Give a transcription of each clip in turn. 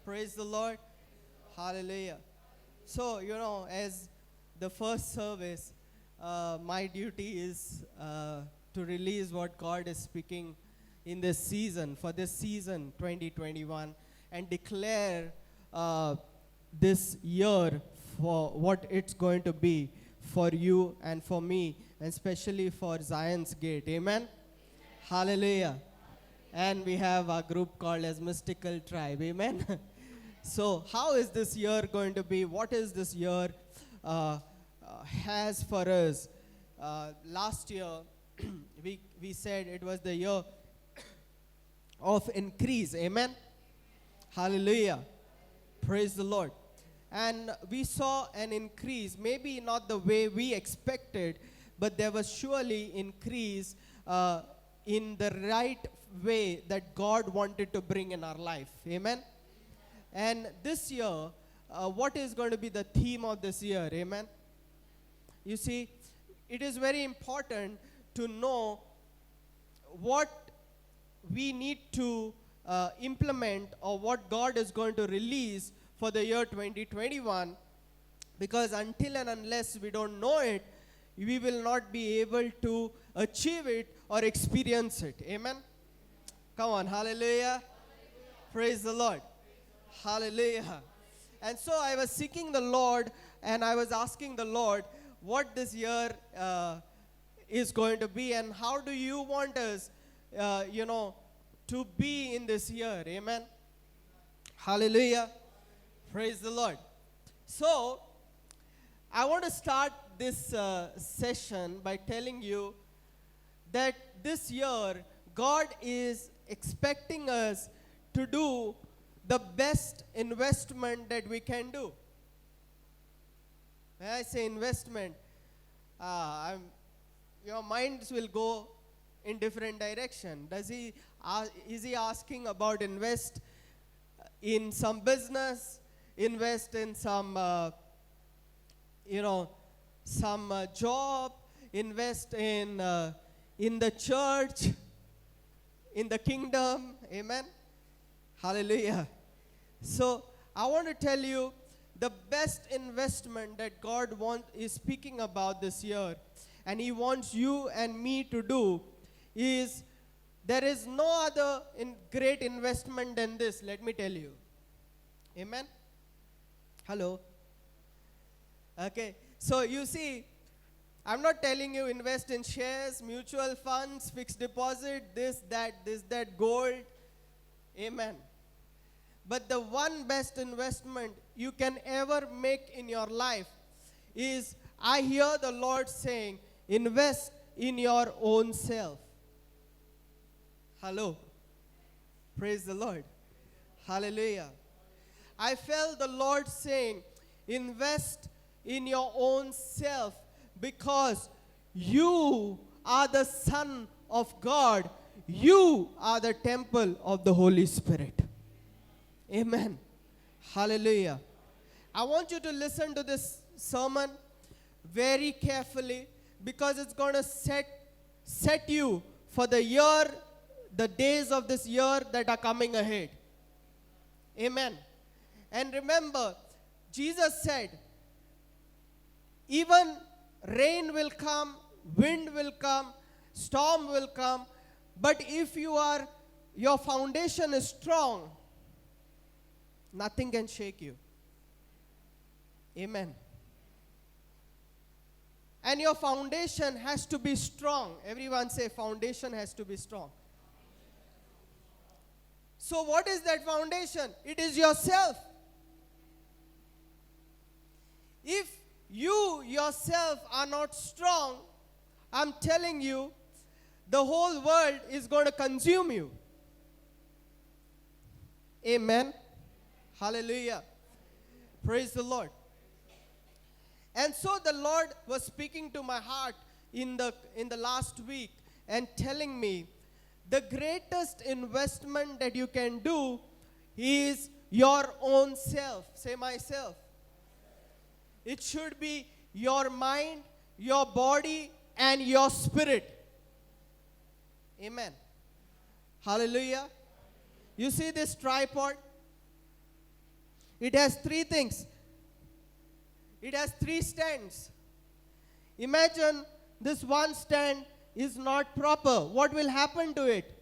Praise the Lord. Hallelujah. So, as the first service, my duty is to release what God is speaking in this season, for this season 2021, and declare this year for what it's going to be for you and for me, and especially for Zion's Gate. Amen? Hallelujah. And we have a group called as Mystical Tribe. Amen? So how is this year going to be? What is this year has for us? Last year, we said it was the year of increase. Amen? Hallelujah. Praise the Lord. And we saw an increase, maybe not the way we expected, but there was surely increase in the right way that God wanted to bring in our life. Amen? And this year, what is going to be the theme of this year? Amen? You see, it is very important to know what we need to implement, or what God is going to release for the year 2021, because until and unless we don't know it, we will not be able to achieve it or experience it. Amen? Come on, hallelujah. Praise the Lord. Hallelujah. And so I was seeking the Lord, and I was asking the Lord what this year is going to be, and how do you want us, to be in this year. Amen. Hallelujah. Praise the Lord. So, I want to start this session by telling you that this year, God is expecting us to do the best investment that we can do. When I say investment, your minds will go in different direction. Is he asking about invest in some business, invest in some, some job, invest in the church, in the kingdom? Amen? Hallelujah. So, I want to tell you the best investment that God is speaking about this year, and He wants you and me to do, is there is no other great investment than this, let me tell you. Amen? Hello? Okay. So, you see, I'm not telling you invest in shares, mutual funds, fixed deposit, this, that, gold. Amen. But the one best investment you can ever make in your life is, I hear the Lord saying, invest in your own self. Hello. Praise the Lord. Hallelujah. I felt the Lord saying, invest in your own self, because you are the Son of God. You are the temple of the Holy Spirit. Amen. Hallelujah. I want you to listen to this sermon very carefully, because it's going to set you for the year, the days of this year that are coming ahead. Amen. And remember, Jesus said, even rain will come, wind will come, storm will come, but if your foundation is strong, nothing can shake you. Amen. And your foundation has to be strong. Everyone say, foundation has to be strong. So what is that foundation? It is yourself. If you yourself are not strong, I'm telling you, the whole world is going to consume you. Amen. Hallelujah. Praise the Lord. And so the Lord was speaking to my heart in the last week and telling me, the greatest investment that you can do is your own self. Say myself. It should be your mind, your body, and your spirit. Amen. Hallelujah. You see this tripod? It has three things. It has three stands. Imagine this one stand is not proper. What will happen to it?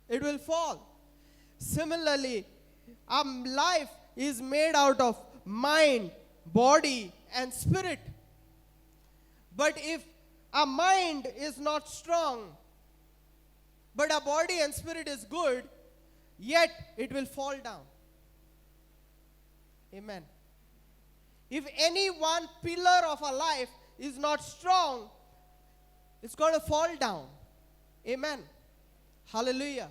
It will fall. Similarly, our life is made out of mind, body, and spirit. But if our mind is not strong, but our body and spirit is good, yet it will fall down. Amen. If any one pillar of our life is not strong, it's going to fall down. Amen. Hallelujah.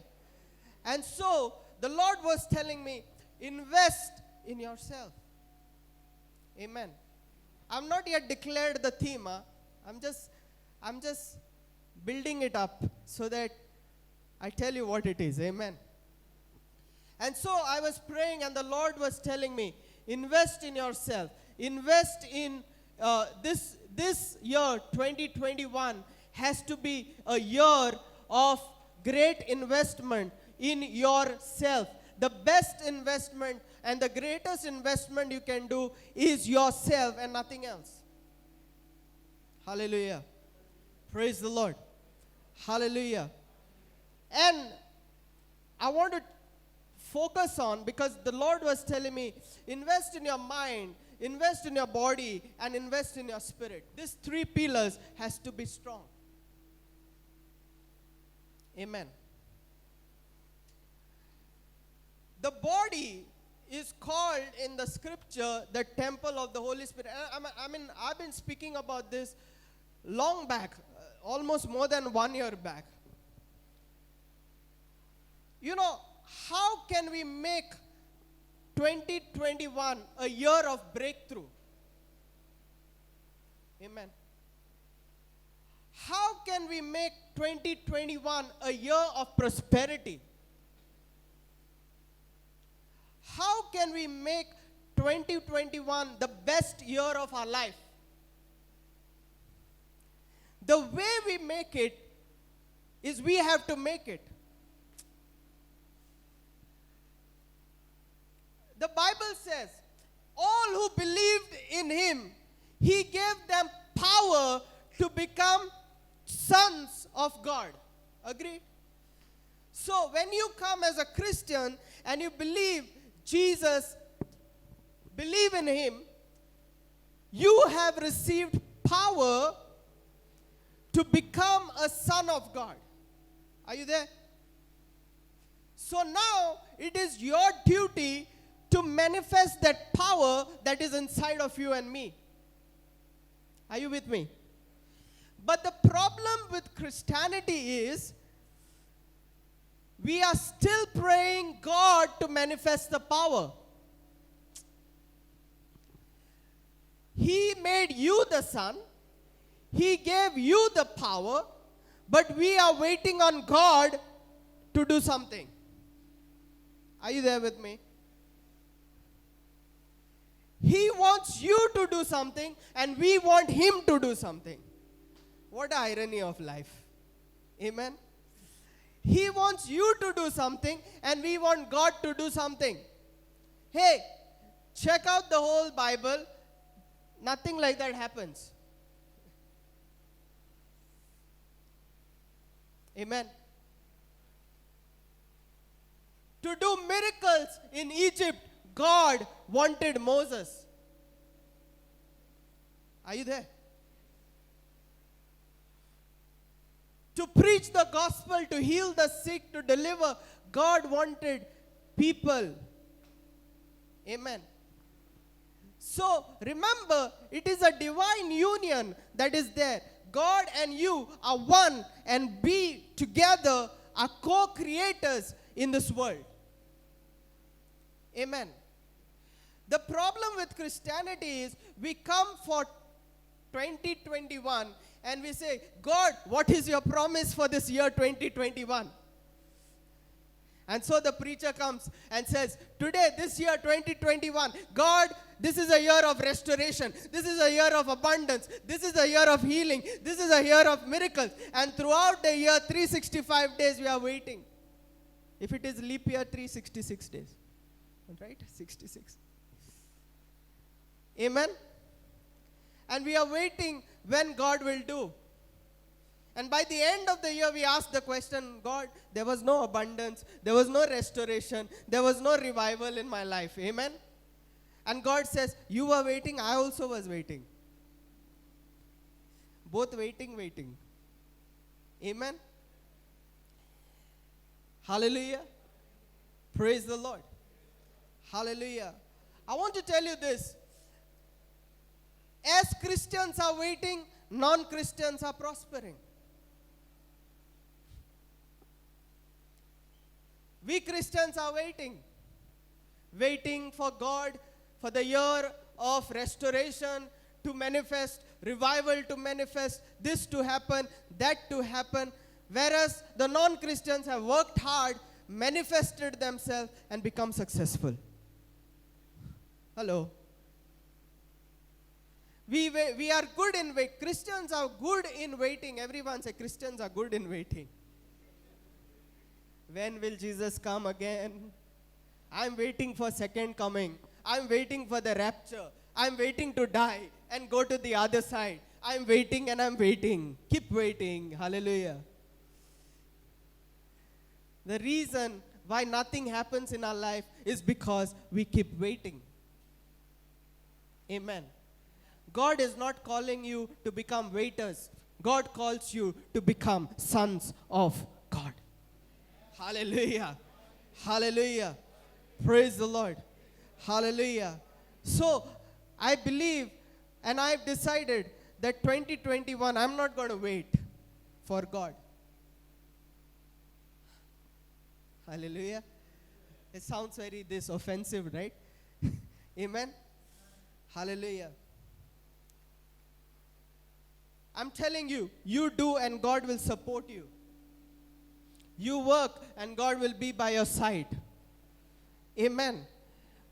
And so the Lord was telling me, invest in yourself. Amen. I've not yet declared the theme. I'm just building it up so that I tell you what it is. Amen. And so I was praying and the Lord was telling me, invest in yourself. Invest in this year, 2021, has to be a year of great investment in yourself. The best investment and the greatest investment you can do is yourself and nothing else. Hallelujah. Praise the Lord. Hallelujah. And I want to focus on, because the Lord was telling me, invest in your mind, invest in your body, and invest in your spirit. These three pillars has to be strong. Amen. The body is called in the scripture the temple of the Holy Spirit. I mean, I've been speaking about this long back, almost more than 1 year back. You know, how can we make 2021 a year of breakthrough? Amen. How can we make 2021 a year of prosperity? How can we make 2021 the best year of our life? The way we make it is we have to make it. The Bible says, all who believed in him, he gave them power to become sons of God. Agree? So when you come as a Christian and you believe Jesus, believe in him, you have received power to become a son of God. Are you there? So now it is your duty to manifest that power that is inside of you and me. Are you with me? But the problem with Christianity is we are still praying God to manifest the power. He made you the son. He gave you the power. But we are waiting on God to do something. Are you there with me? He wants you to do something and we want him to do something. What irony of life. Amen. He wants you to do something and we want God to do something. Hey, check out the whole Bible. Nothing like that happens. Amen. To do miracles in Egypt, God wanted Moses. Are you there? To preach the gospel, to heal the sick, to deliver, God wanted people. Amen. So remember, it is a divine union that is there. God and you are one and be together are co-creators in this world. Amen. The problem with Christianity is we come for 2021 and we say, God, what is your promise for this year 2021? And so the preacher comes and says, today, this year 2021, God, this is a year of restoration. This is a year of abundance. This is a year of healing. This is a year of miracles. And throughout the year, 365 days, we are waiting. If it is leap year, 366 days. Right? 66. Amen? And we are waiting when God will do. And by the end of the year, we ask the question, God, there was no abundance, there was no restoration, there was no revival in my life. Amen? And God says, you were waiting, I also was waiting. Both waiting. Amen? Hallelujah. Praise the Lord. Hallelujah. I want to tell you this. As Christians are waiting, non-Christians are prospering. We Christians are waiting for God, for the year of restoration to manifest, revival to manifest, this to happen, that to happen. Whereas the non-Christians have worked hard, manifested themselves, and become successful. Hello. We are good in waiting. Christians are good in waiting. Everyone say Christians are good in waiting. When will Jesus come again? I'm waiting for second coming. I'm waiting for the rapture. I'm waiting to die and go to the other side. I'm waiting and I'm waiting. Keep waiting. Hallelujah. The reason why nothing happens in our life is because we keep waiting. Amen. God is not calling you to become waiters. God calls you to become sons of God. Hallelujah. Hallelujah. Praise the Lord. Hallelujah. So, I believe and I've decided that 2021, I'm not going to wait for God. Hallelujah. It sounds very offensive, right? Amen. Hallelujah. I'm telling you, you do and God will support you. You work and God will be by your side. Amen.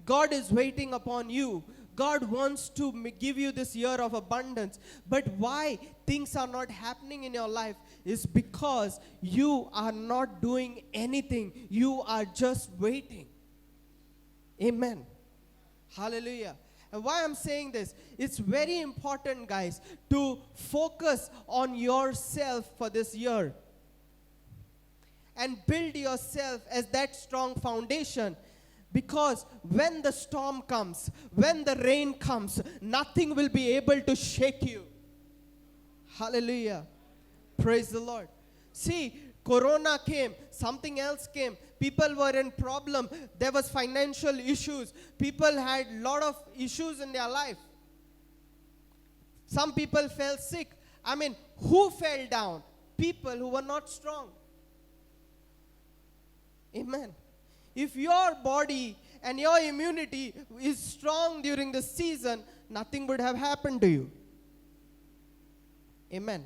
God is waiting upon you. God wants to give you this year of abundance. But why things are not happening in your life is because you are not doing anything. You are just waiting. Amen. Hallelujah. And why I'm saying this, it's very important, guys, to focus on yourself for this year. And build yourself as that strong foundation. Because when the storm comes, when the rain comes, nothing will be able to shake you. Hallelujah. Praise the Lord. See, Corona came, something else came. People were in problem. There was financial issues. People had a lot of issues in their life. Some people fell sick. I mean, who fell down? People who were not strong. Amen. If your body and your immunity is strong during the season, nothing would have happened to you. Amen.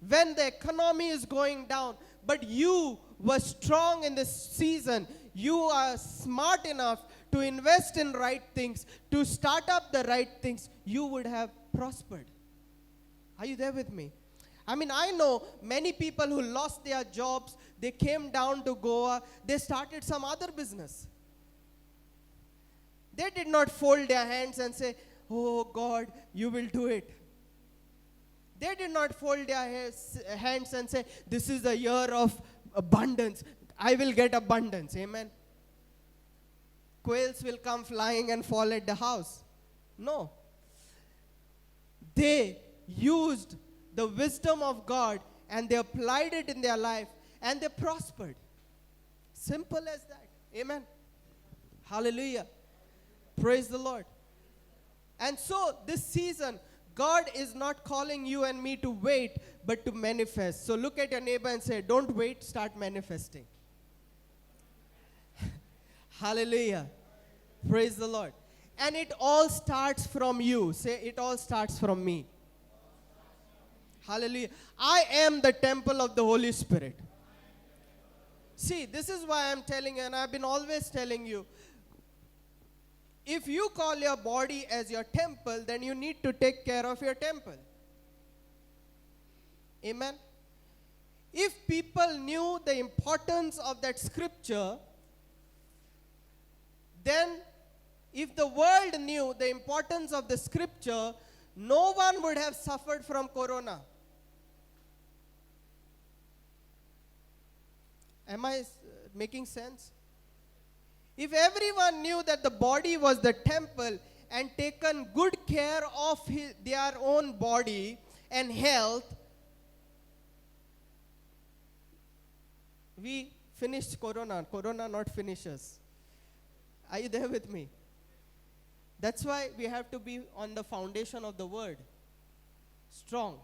When the economy is going down, but you were strong in this season, you are smart enough to invest in right things, to start up the right things, you would have prospered. Are you there with me? I mean, I know many people who lost their jobs, they came down to Goa, they started some other business. They did not fold their hands and say, oh God, you will do it. They did not fold their hands and say, this is the year of abundance. I will get abundance. Amen. Quails will come flying and fall at the house. No. They used the wisdom of God and they applied it in their life and they prospered. Simple as that. Amen. Hallelujah. Praise the Lord. And so this season, God is not calling you and me to wait, but to manifest. So look at your neighbor and say, don't wait, start manifesting. Hallelujah. Praise the Lord. And it all starts from you. Say, it all starts from me. Hallelujah. I am the temple of the Holy Spirit. See, this is why I'm telling you, and I've been always telling you, if you call your body as your temple, then you need to take care of your temple. Amen. if people knew the importance of that scripture, then if the world knew the importance of the scripture, no one would have suffered from corona. Am I making sense? If everyone knew that the body was the temple and taken good care of their own body and health, we finished corona. Corona not finishes. Are you there with me? That's why we have to be on the foundation of the word. Strong.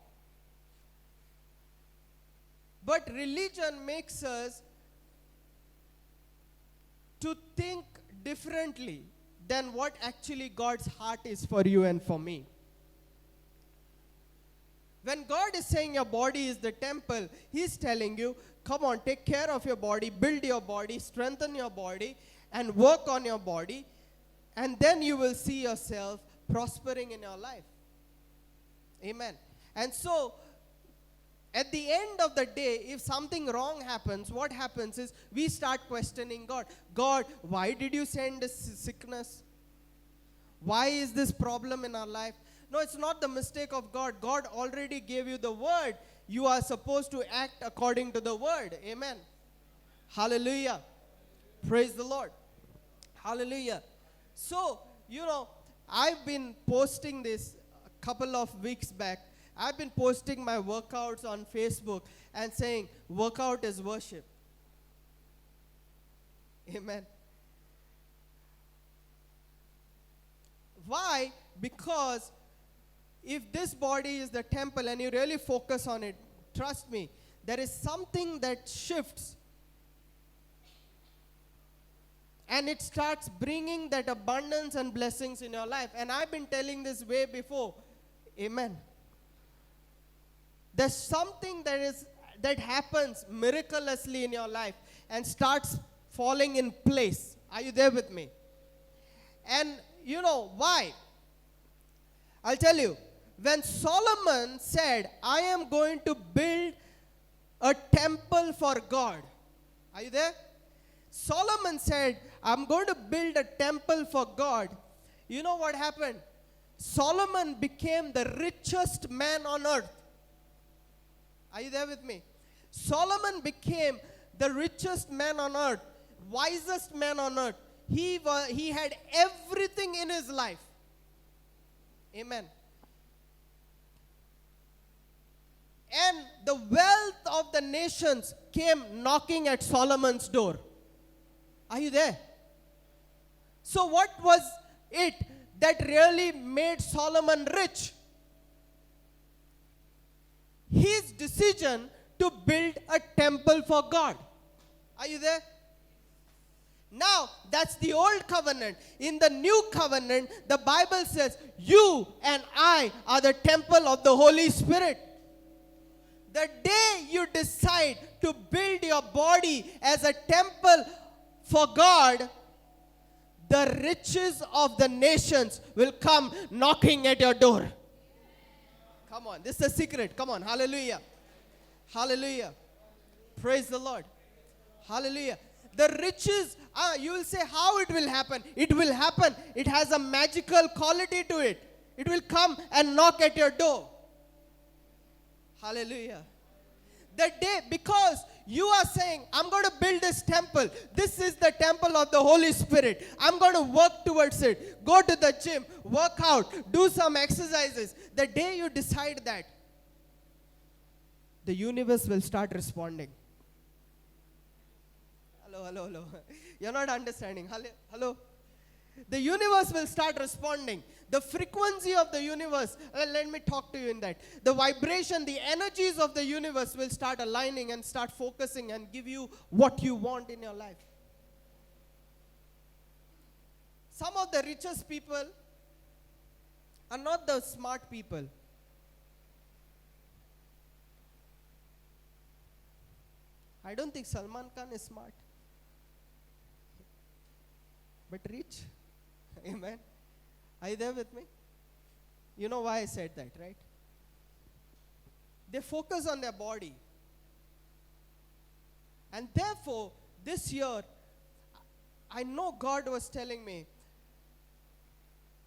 But religion makes us to think differently than what actually God's heart is for you and for me. When God is saying your body is the temple, He's telling you, come on, take care of your body, build your body, strengthen your body, and work on your body, and then you will see yourself prospering in your life. Amen. And so, at the end of the day, if something wrong happens, what happens is we start questioning God. God, why did you send this sickness? Why is this problem in our life? No, it's not the mistake of God. God already gave you the word. You are supposed to act according to the word. Amen. Hallelujah. Praise the Lord. Hallelujah. So, I've been posting this a couple of weeks back. I've been posting my workouts on Facebook and saying, workout is worship. Amen. Why? Because if this body is the temple and you really focus on it, trust me, there is something that shifts. And it starts bringing that abundance and blessings in your life. And I've been telling this way before. Amen. There's something that happens miraculously in your life and starts falling in place. Are you there with me? And you know why? I'll tell you. When Solomon said, I am going to build a temple for God. Are you there? Solomon said, I'm going to build a temple for God. You know what happened? Solomon became the richest man on earth. Are you there with me? Solomon became the richest man on earth, wisest man on earth. He had everything in his life. Amen. And the wealth of the nations came knocking at Solomon's door. Are you there? So what was it that really made Solomon rich? His decision to build a temple for God. Are you there? Now, that's the old covenant. In the new covenant, the Bible says, you and I are the temple of the Holy Spirit. The day you decide to build your body as a temple for God, the riches of the nations will come knocking at your door. Come on, this is a secret. Come on, hallelujah. Hallelujah. Praise the Lord. Hallelujah. The riches, you will say how it will happen. It will happen. It has a magical quality to it. It will come and knock at your door. Hallelujah. The day, because you are saying, I'm going to build this temple. This is the temple of the Holy Spirit. I'm going to work towards it. Go to the gym, work out, do some exercises. The day you decide that, the universe will start responding. Hello. You're not understanding. Hello. The universe will start responding. The frequency of the universe, let me talk to you in that. The vibration, the energies of the universe will start aligning and start focusing and give you what you want in your life. Some of the richest people are not the smart people. I don't think Salman Khan is smart, but rich. Amen. Are you there with me? You know why I said that, right? They focus on their body. And therefore, this year, I know God was telling me,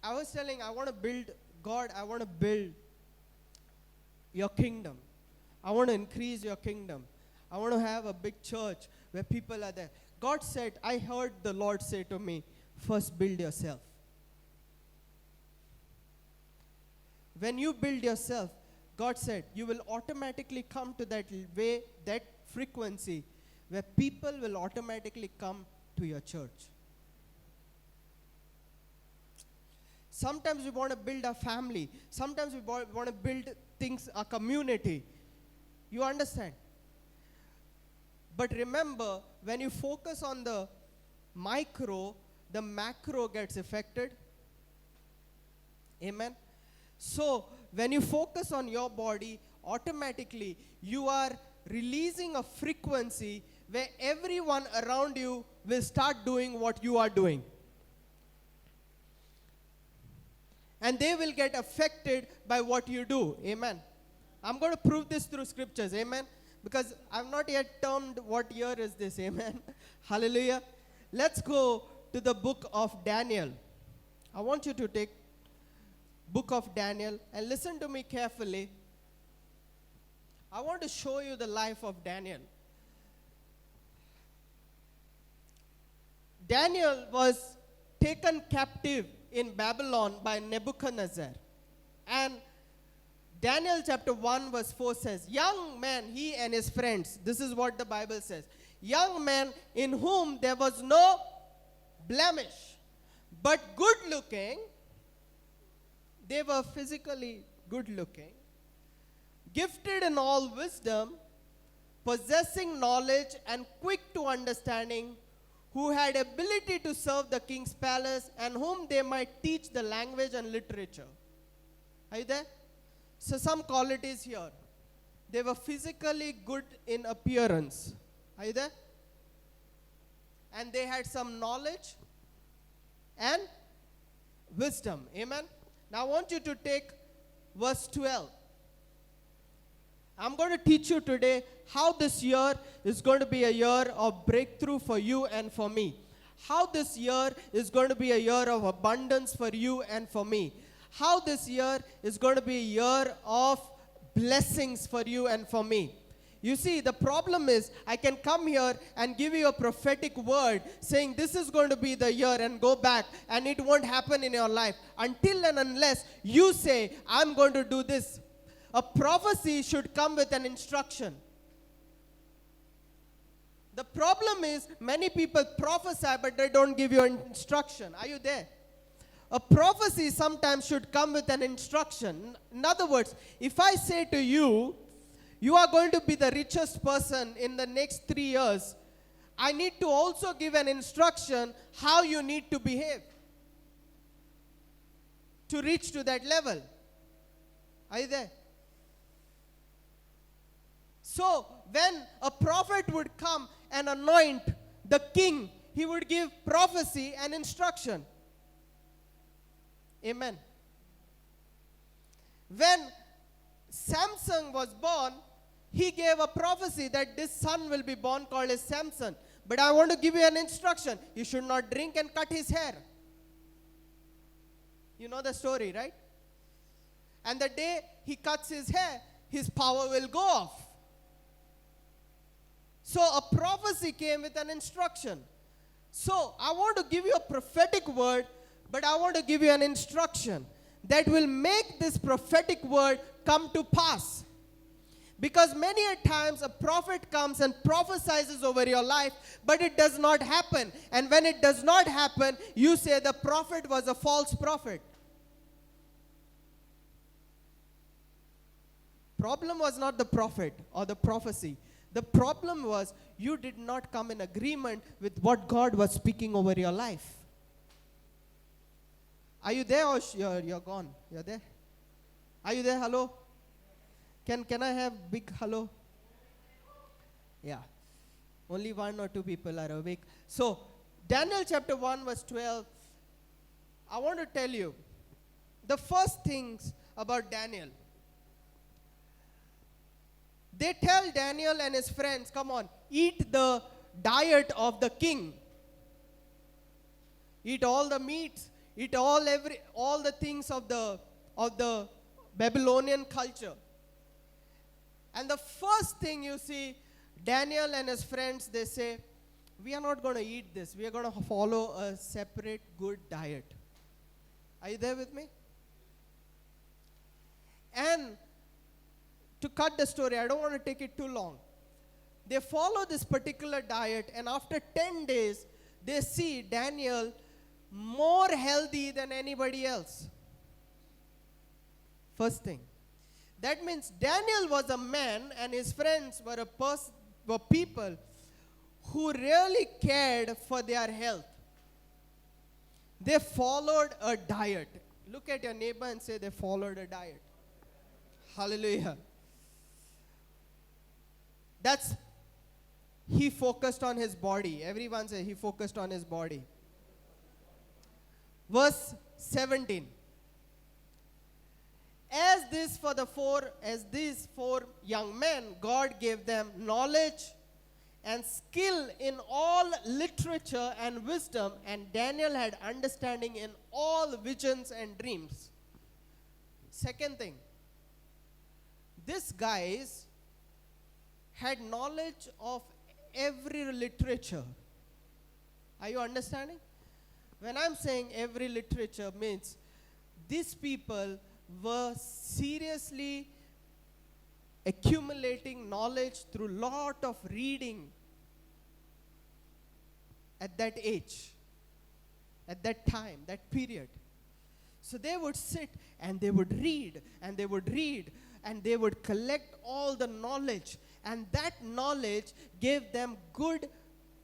I want to build, God, I want to build your kingdom. I want to increase your kingdom. I want to have a big church where people are there. God said, I heard the Lord say to me, first build yourself. When you build yourself, God said, you will automatically come to that way, that frequency, where people will automatically come to your church. Sometimes we want to build a family. Sometimes we want to build things, a community. You understand? But remember, when you focus on the micro, the macro gets affected. Amen? So, when you focus on your body, automatically you are releasing a frequency where everyone around you will start doing what you are doing. And they will get affected by what you do. Amen. I'm going to prove this through scriptures. Amen. Because I've not yet termed what year is this. Amen. Hallelujah. Let's go to the book of Daniel. I want you to take book of Daniel and listen to me carefully. I want to show you the life of Daniel. Daniel was taken captive in Babylon by Nebuchadnezzar. And Daniel chapter 1 verse 4 says, young man, he and his friends, this is what the Bible says, young men in whom there was no blemish, but good looking. They were physically good looking, gifted in all wisdom, possessing knowledge and quick to understanding, who had ability to serve the king's palace, and whom they might teach the language and literature. Are you there? So some qualities here. They were physically good in appearance. Are you there? And they had some knowledge and wisdom. Amen? Now I want you to take verse 12. I'm going to teach you today how this year is going to be a year of breakthrough for you and for me. How this year is going to be a year of abundance for you and for me. How this year is going to be a year of blessings for you and for me. You see, the problem is I can come here and give you a prophetic word saying this is going to be the year and go back, and it won't happen in your life until and unless you say, I'm going to do this. A prophecy should come with an instruction. The problem is many people prophesy but they don't give you an instruction. Are you there? A prophecy sometimes should come with an instruction. In other words, if I say to you, you are going to be the richest person in the next 3 years, I need to also give an instruction how you need to behave to reach to that level. Are you there? So, when a prophet would come and anoint the king, he would give prophecy and instruction. Amen. When Samson was born, he gave a prophecy that this son will be born called as Samson. But I want to give you an instruction. You should not drink and cut his hair. You know the story, right? And the day he cuts his hair, his power will go off. So a prophecy came with an instruction. So I want to give you a prophetic word, but I want to give you an instruction that will make this prophetic word come to pass. Because many a times a prophet comes and prophesies over your life, but it does not happen. And when it does not happen, you say the prophet was a false prophet. Problem was not the prophet or the prophecy. The problem was you did not come in agreement with what God was speaking over your life. Are you there or you're gone? You're there? Are you there? Hello? Can I have big hello? Yeah. Only 1 or 2 people are awake. So, Daniel chapter 1 verse 12. I want to tell you the first things about Daniel. They tell Daniel and his friends, come on, eat the diet of the king. Eat all the meats, eat all the things of the Babylonian culture. And the first thing you see, Daniel and his friends, they say, we are not going to eat this. We are going to follow a separate good diet. Are you there with me? And to cut the story, I don't want to take it too long. They follow this particular diet, and after 10 days, they see Daniel more healthy than anybody else. First thing. That means Daniel was a man and his friends were people who really cared for their health. They followed a diet. Look at your neighbor and say they followed a diet. Hallelujah. He focused on his body. Everyone say he focused on his body. Verse 17. As these four young men, God gave them knowledge and skill in all literature and wisdom, and Daniel had understanding in all visions and dreams. Second thing, these guys had knowledge of every literature. Are you understanding? When I'm saying every literature means these people were seriously accumulating knowledge through lot of reading at that age, at that time, that period. So they would sit and they would read and they would read and they would collect all the knowledge, and that knowledge gave them good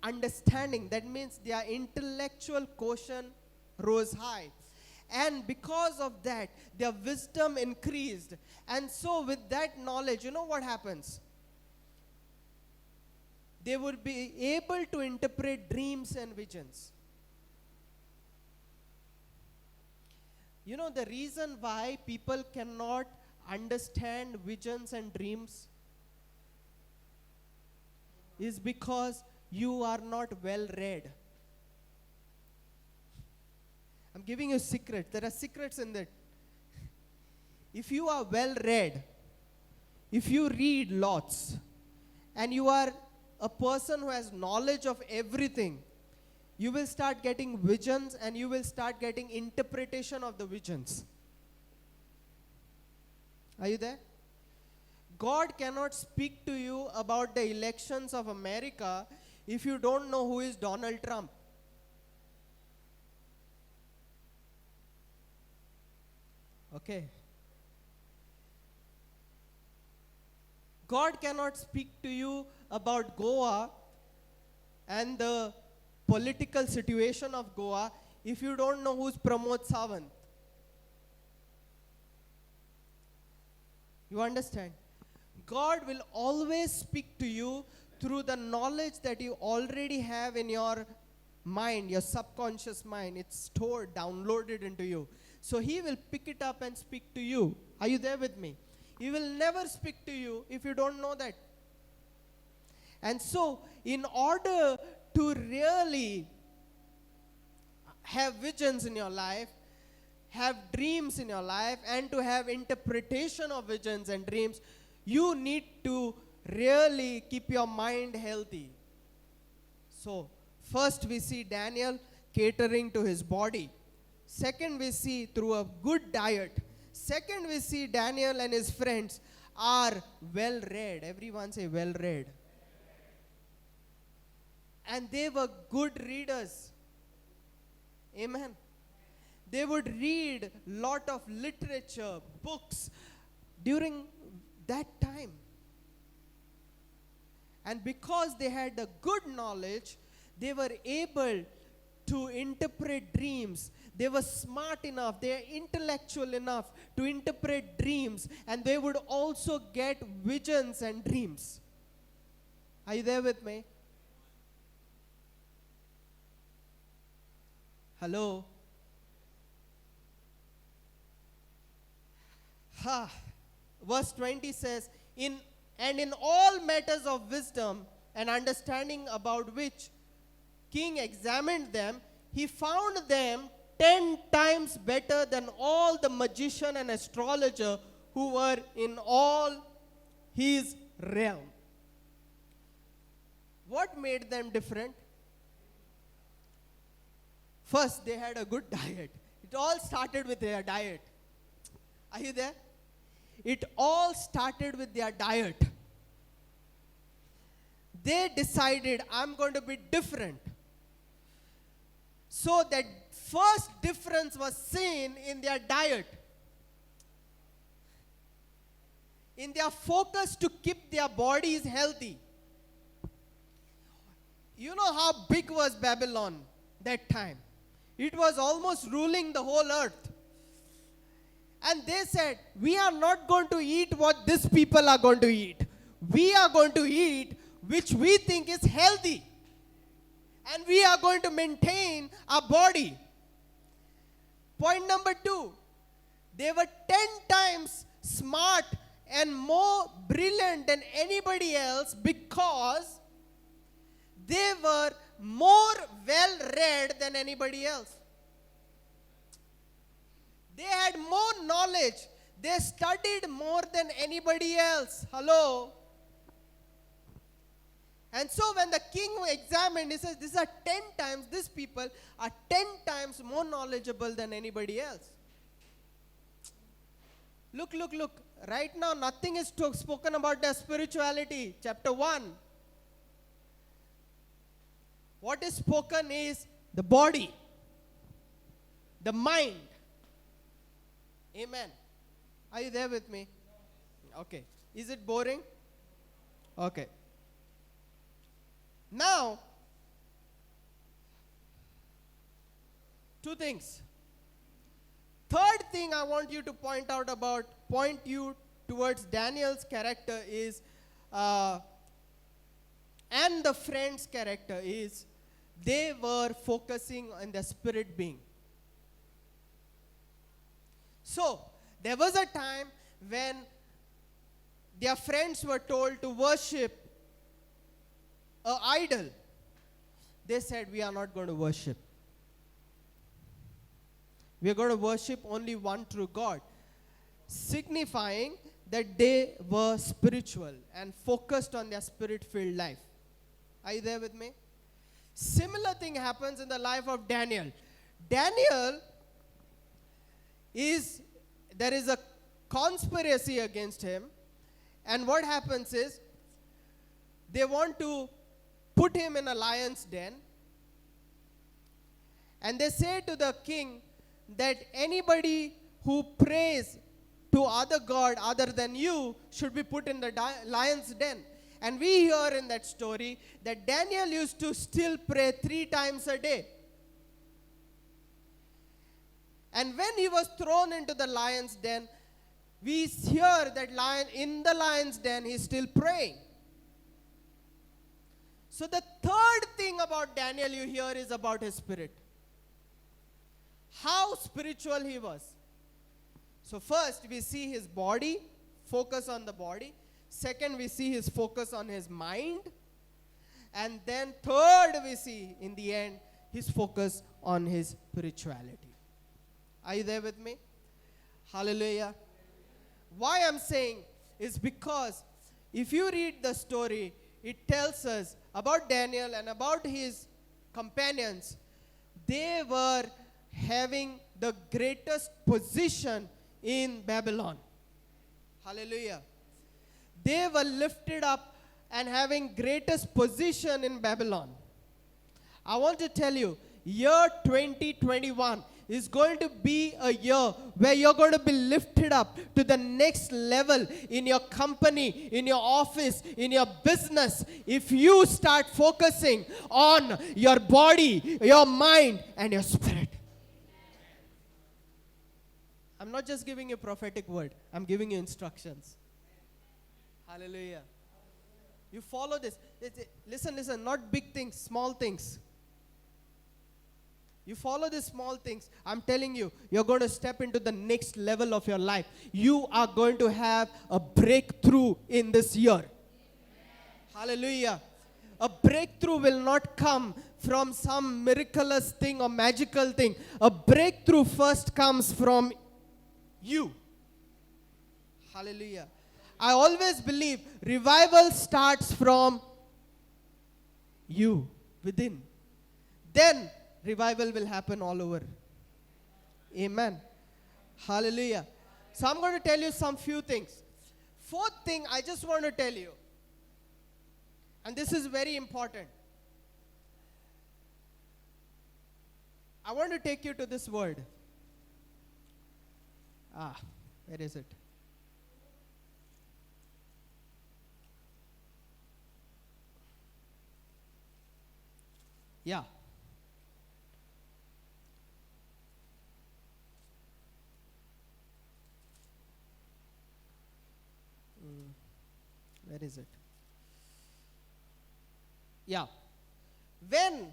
understanding. That means their intellectual quotient rose high. And because of that, their wisdom increased. And so with that knowledge, you know what happens? They would be able to interpret dreams and visions. You know the reason why people cannot understand visions and dreams is because you are not well read. I'm giving you a secret. There are secrets in that. If you are well read, if you read lots, and you are a person who has knowledge of everything, you will start getting visions and you will start getting interpretation of the visions. Are you there? God cannot speak to you about the elections of America if you don't know who is Donald Trump. Okay. God cannot speak to you about Goa and the political situation of Goa if you don't know who's Pramod Sawant. You understand? God will always speak to you through the knowledge that you already have in your mind, your subconscious mind. It's stored, downloaded into you. So he will pick it up and speak to you. Are you there with me? He will never speak to you if you don't know that. And so, in order to really have visions in your life, have dreams in your life, and to have interpretation of visions and dreams, you need to really keep your mind healthy. So, first we see Daniel catering to his body. Second, we see through a good diet. Second, we see Daniel and his friends are well read. Everyone say well read. And they were good readers. Amen. They would read lot of literature, books during that time. And because they had the good knowledge, they were able to interpret dreams. They were smart enough, they are intellectual enough to interpret dreams, and they would also get visions and dreams. Are you there with me? Hello? Verse 20 says, in And in all matters of wisdom and understanding about which king examined them, he found them 10 times better than all the magician and astrologer who were in all his realm. What made them different? First, they had a good diet. It all started with their diet. Are you there? It all started with their diet. They decided, I'm going to be different. So that first difference was seen in their diet. In their focus to keep their bodies healthy. You know how big was Babylon that time? It was almost ruling the whole earth. And they said, we are not going to eat what these people are going to eat. We are going to eat which we think is healthy. And we are going to maintain our body. Point number 2. They were 10 times smart and more brilliant than anybody else because they were more well-read than anybody else. They had more knowledge. They studied more than anybody else. Hello? And so when the king examined, he says, these are 10 times, these people are 10 times more knowledgeable than anybody else. Look. Right now, nothing is spoken about their spirituality. Chapter 1. What is spoken is the body, the mind. Amen. Are you there with me? Okay. Is it boring? Okay. Now, 2 things. Third thing I want you to point you towards Daniel's character is, and the friend's character is, they were focusing on the spirit being. So, there was a time when their friends were told to worship an idol. They said, we are not going to worship. We are going to worship only one true God. Signifying that they were spiritual and focused on their spirit-filled life. Are you there with me? Similar thing happens in the life of Daniel. Daniel there is a conspiracy against him, and what happens is they want to put him in a lion's den, and they say to the king that anybody who prays to other god other than you should be put in the lion's den. And we hear in that story that Daniel used to still pray 3 times a day. And when he was thrown into the lion's den, we hear that in the lion's den he's still praying. So the third thing about Daniel you hear is about his spirit. How spiritual he was. So first we see his body, focus on the body. Second, we see his focus on his mind. And then third, we see in the end his focus on his spirituality. Are you there with me? Hallelujah. Why I'm saying is because if you read the story, it tells us about Daniel and about his companions. They were having the greatest position in Babylon. Hallelujah. They were lifted up and having greatest position in Babylon. I want to tell you, year 2021 is going to be a year where you're going to be lifted up to the next level in your company, in your office, in your business. If you start focusing on your body, your mind, and your spirit. I'm not just giving you a prophetic word. I'm giving you instructions. Hallelujah. You follow this. Listen, not big things, small things. You follow these small things. I'm telling you, you're going to step into the next level of your life. You are going to have a breakthrough in this year. Hallelujah. A breakthrough will not come from some miraculous thing or magical thing. A breakthrough first comes from you. Hallelujah. I always believe revival starts from you, within. Then revival will happen all over. Amen. Hallelujah. So I'm going to tell you some few things. Fourth thing I just want to tell you, and this is very important. I want to take you to this word. Where is it? Yeah. Where is it? Yeah. When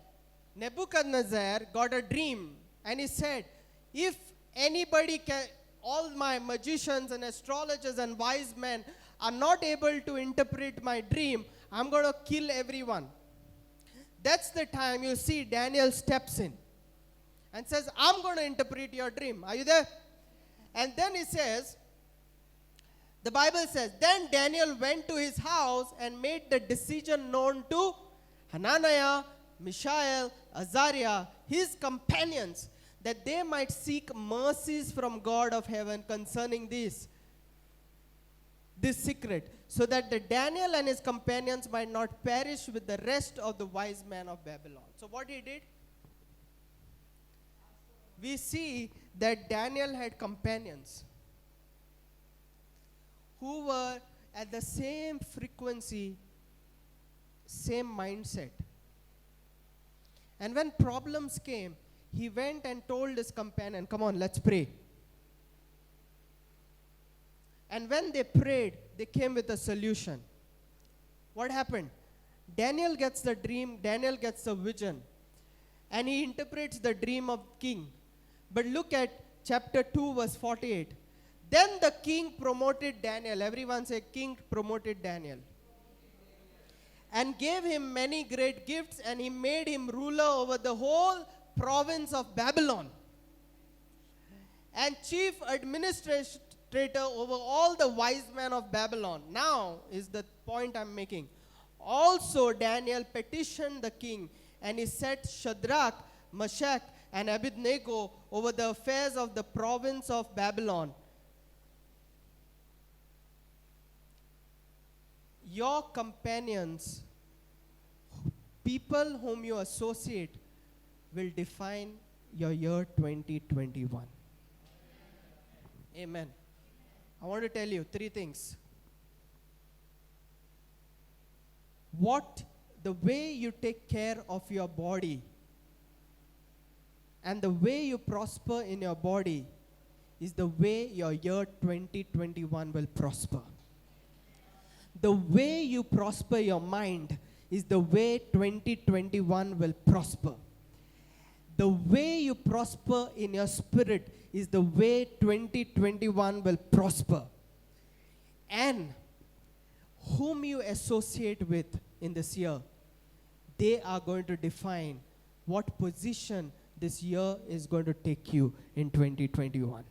Nebuchadnezzar got a dream and he said, if anybody can, all my magicians and astrologers and wise men are not able to interpret my dream, I'm going to kill everyone. That's the time you see Daniel steps in and says, I'm going to interpret your dream. Are you there? And then he says, the Bible says, then Daniel went to his house and made the decision known to Hananiah, Mishael, Azariah, his companions, that they might seek mercies from God of heaven concerning this secret, so that the Daniel and his companions might not perish with the rest of the wise men of Babylon. So what he did? We see that Daniel had companions who were at the same frequency, same mindset. And when problems came, he went and told his companion, come on, let's pray. And when they prayed, they came with a solution. What happened? Daniel gets the dream, Daniel gets the vision, and he interprets the dream of king. But look at chapter 2, verse 48. Then the king promoted Daniel. Everyone say, king promoted Daniel. And gave him many great gifts, and he made him ruler over the whole province of Babylon, and chief administrator over all the wise men of Babylon. Now is the point I'm making. Also Daniel petitioned the king, and he set Shadrach, Meshach, and Abednego over the affairs of the province of Babylon. Your companions, people whom you associate, will define your year 2021. Amen. I want to tell you three things. The way you take care of your body and the way you prosper in your body is the way your year 2021 will prosper. The way you prosper your mind is the way 2021 will prosper. The way you prosper in your spirit is the way 2021 will prosper. And whom you associate with in this year, they are going to define what position this year is going to take you in 2021.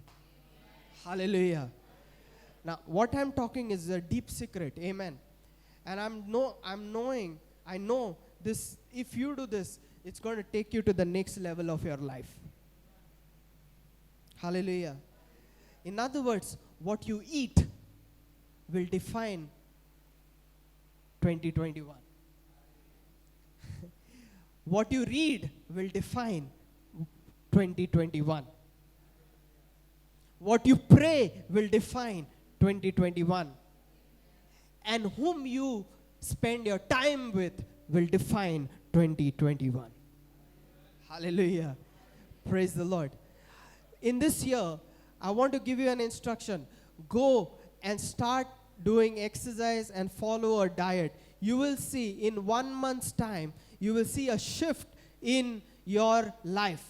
Hallelujah. Now, what I'm talking is a deep secret. Amen. And I know this, if you do this, it's going to take you to the next level of your life. Hallelujah. In other words, what you eat will define 2021. What you read will define 2021. What you pray will define 2021. And whom you spend your time with will define 2021. Hallelujah. Praise the Lord. In this year, I want to give you an instruction. Go and start doing exercise and follow a diet. You will see in 1 month's time, you will see a shift in your life.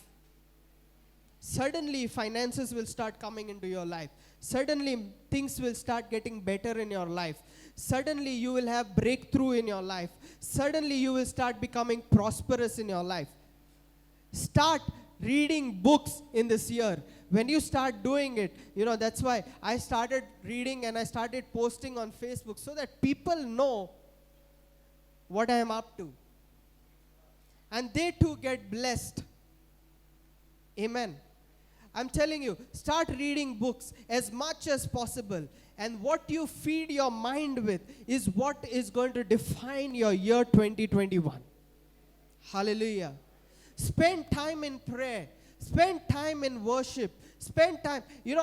Suddenly, finances will start coming into your life. Suddenly, things will start getting better in your life. Suddenly, you will have breakthrough in your life. Suddenly, you will start becoming prosperous in your life. Start reading books in this year. When you start doing it, that's why I started reading and I started posting on Facebook so that people know what I am up to. And they too get blessed. Amen. I'm telling you, start reading books as much as possible. And what you feed your mind with is what is going to define your year 2021. Hallelujah. Spend time in prayer. Spend time in worship. Spend time.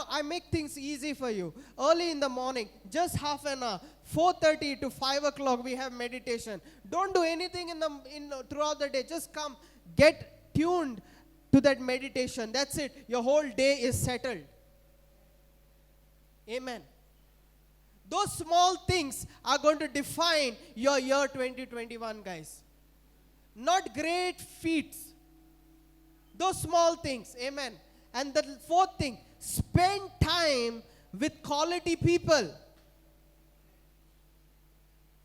I make things easy for you. Early in the morning, just half an hour, 4:30 to 5 o'clock, we have meditation. Don't do anything throughout the day. Just come, get tuned to that meditation. That's it. Your whole day is settled. Amen. Those small things are going to define your year 2021, guys. Not great feats. Those small things. Amen. And the fourth thing, spend time with quality people.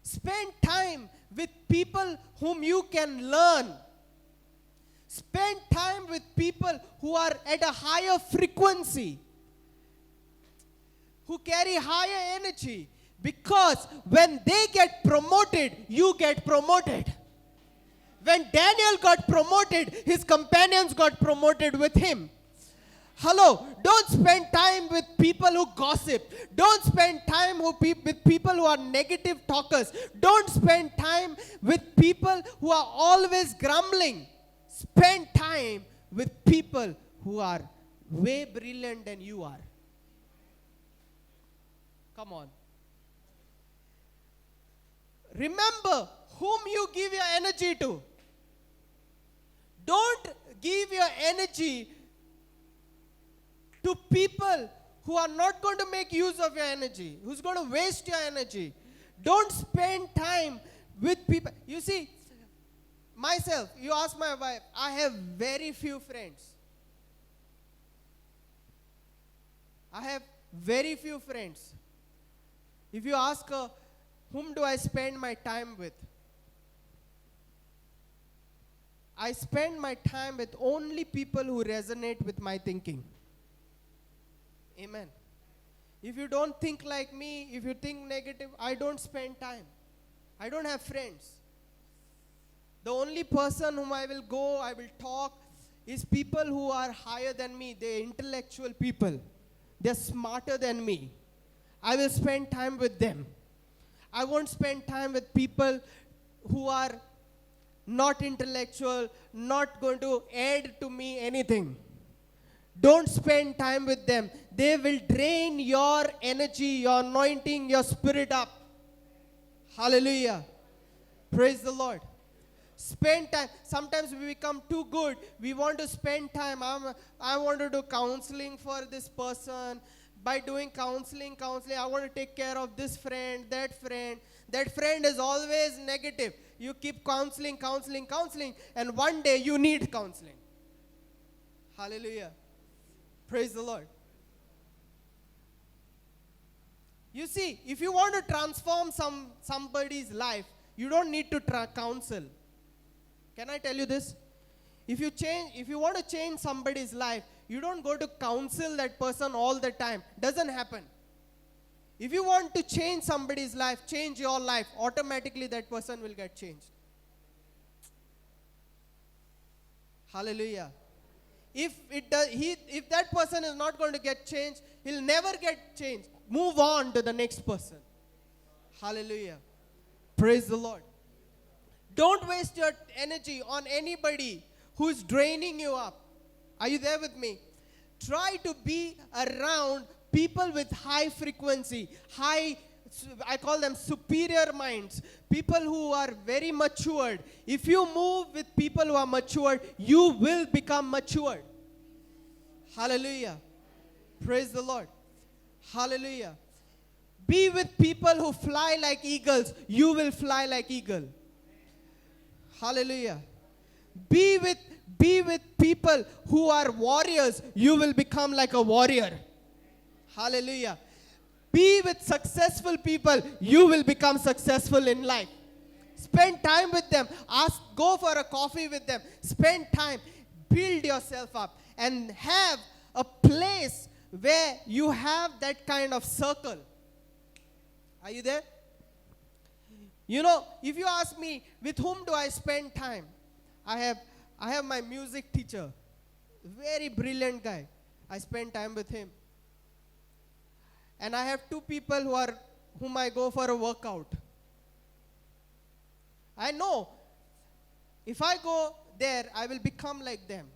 Spend time with people whom you can learn. Spend time with people who are at a higher frequency, who carry higher energy. Because when they get promoted, you get promoted. When Daniel got promoted, his companions got promoted with him. Hello, don't spend time with people who gossip. Don't spend time with people who are negative talkers. Don't spend time with people who are always grumbling. Spend time with people who are way brilliant than you are. Come on. Remember whom you give your energy to. Don't give your energy to people who are not going to make use of your energy, who's going to waste your energy. Don't spend time with people. You see, myself, you ask my wife, I have very few friends. I have very few friends. If you ask her, whom do I spend my time with? I spend my time with only people who resonate with my thinking. Amen. If you don't think like me, if you think negative, I don't spend time. I don't have friends. The only person whom I will go, I will talk, is people who are higher than me. They're intellectual people. They're smarter than me. I will spend time with them. I won't spend time with people who are not intellectual, not going to add to me anything. Don't spend time with them. They will drain your energy, your anointing, your spirit up. Hallelujah. Praise the Lord. Spend time. Sometimes we become too good. We want to spend time. I want to do counseling for this person. By doing counseling, I want to take care of this friend, that friend. That friend is always negative. You keep counseling, and one day you need counseling. Hallelujah. Praise the Lord. You see, if you want to transform somebody's life, you don't need to counsel. Can I tell you this? If you want to change somebody's life, you don't go to counsel that person all the time. Doesn't happen. If you want to change somebody's life, change your life, automatically that person will get changed. Hallelujah. If that person is not going to get changed, he'll never get changed. Move on to the next person. Hallelujah. Praise the Lord. Don't waste your energy on anybody who's draining you up. Are you there with me? Try to be around people with high frequency, I call them superior minds, people who are very matured. If you move with people who are matured, you will become matured. Hallelujah. Praise the Lord. Hallelujah. Be with people who fly like eagles. You will fly like eagle. Hallelujah. Be with Be with people who are warriors. You will become like a warrior. Hallelujah. Be with successful people. You will become successful in life. Spend time with them. Go for a coffee with them. Spend time. Build yourself up and have a place where you have that kind of circle. Are you there? You know, if you ask me, with whom do I spend time? I have my music teacher, very brilliant guy. I spend time with him. And I have two people whom I go for a workout. I know if I go there, I will become like them.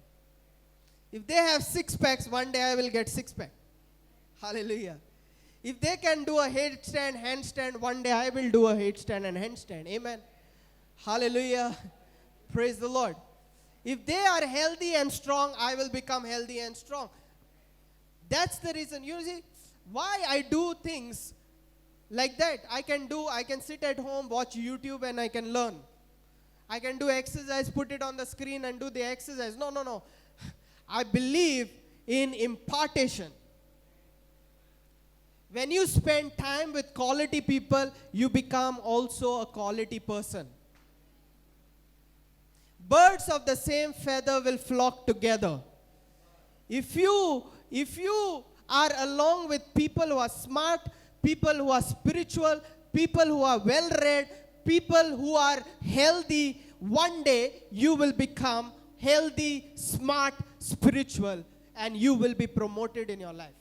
If they have six packs, one day I will get six pack. Hallelujah. If they can do a headstand, handstand, one day I will do a headstand and handstand. Amen. Hallelujah. Praise the Lord. If they are healthy and strong, I will become healthy and strong. That's the reason. You see, why I do things like that. I can sit at home, watch YouTube, and I can learn. I can do exercise, put it on the screen and do the exercise. No. I believe in impartation. When you spend time with quality people, you become also a quality person. Birds of the same feather will flock together. If you are along with people who are smart, people who are spiritual, people who are well-read, people who are healthy, one day you will become healthy, smart, spiritual, and you will be promoted in your life.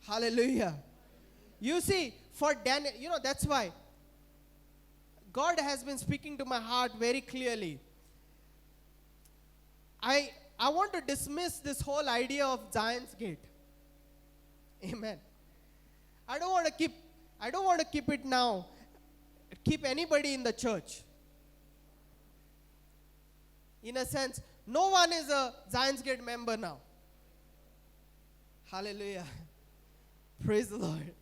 Hallelujah. You see, for Daniel, that's why God has been speaking to my heart very clearly. I want to dismiss this whole idea of Zion's Gate. Amen. I don't want to keep it now. Keep anybody in the church. In a sense, no one is a Zion's Gate member now. Hallelujah. Praise the Lord.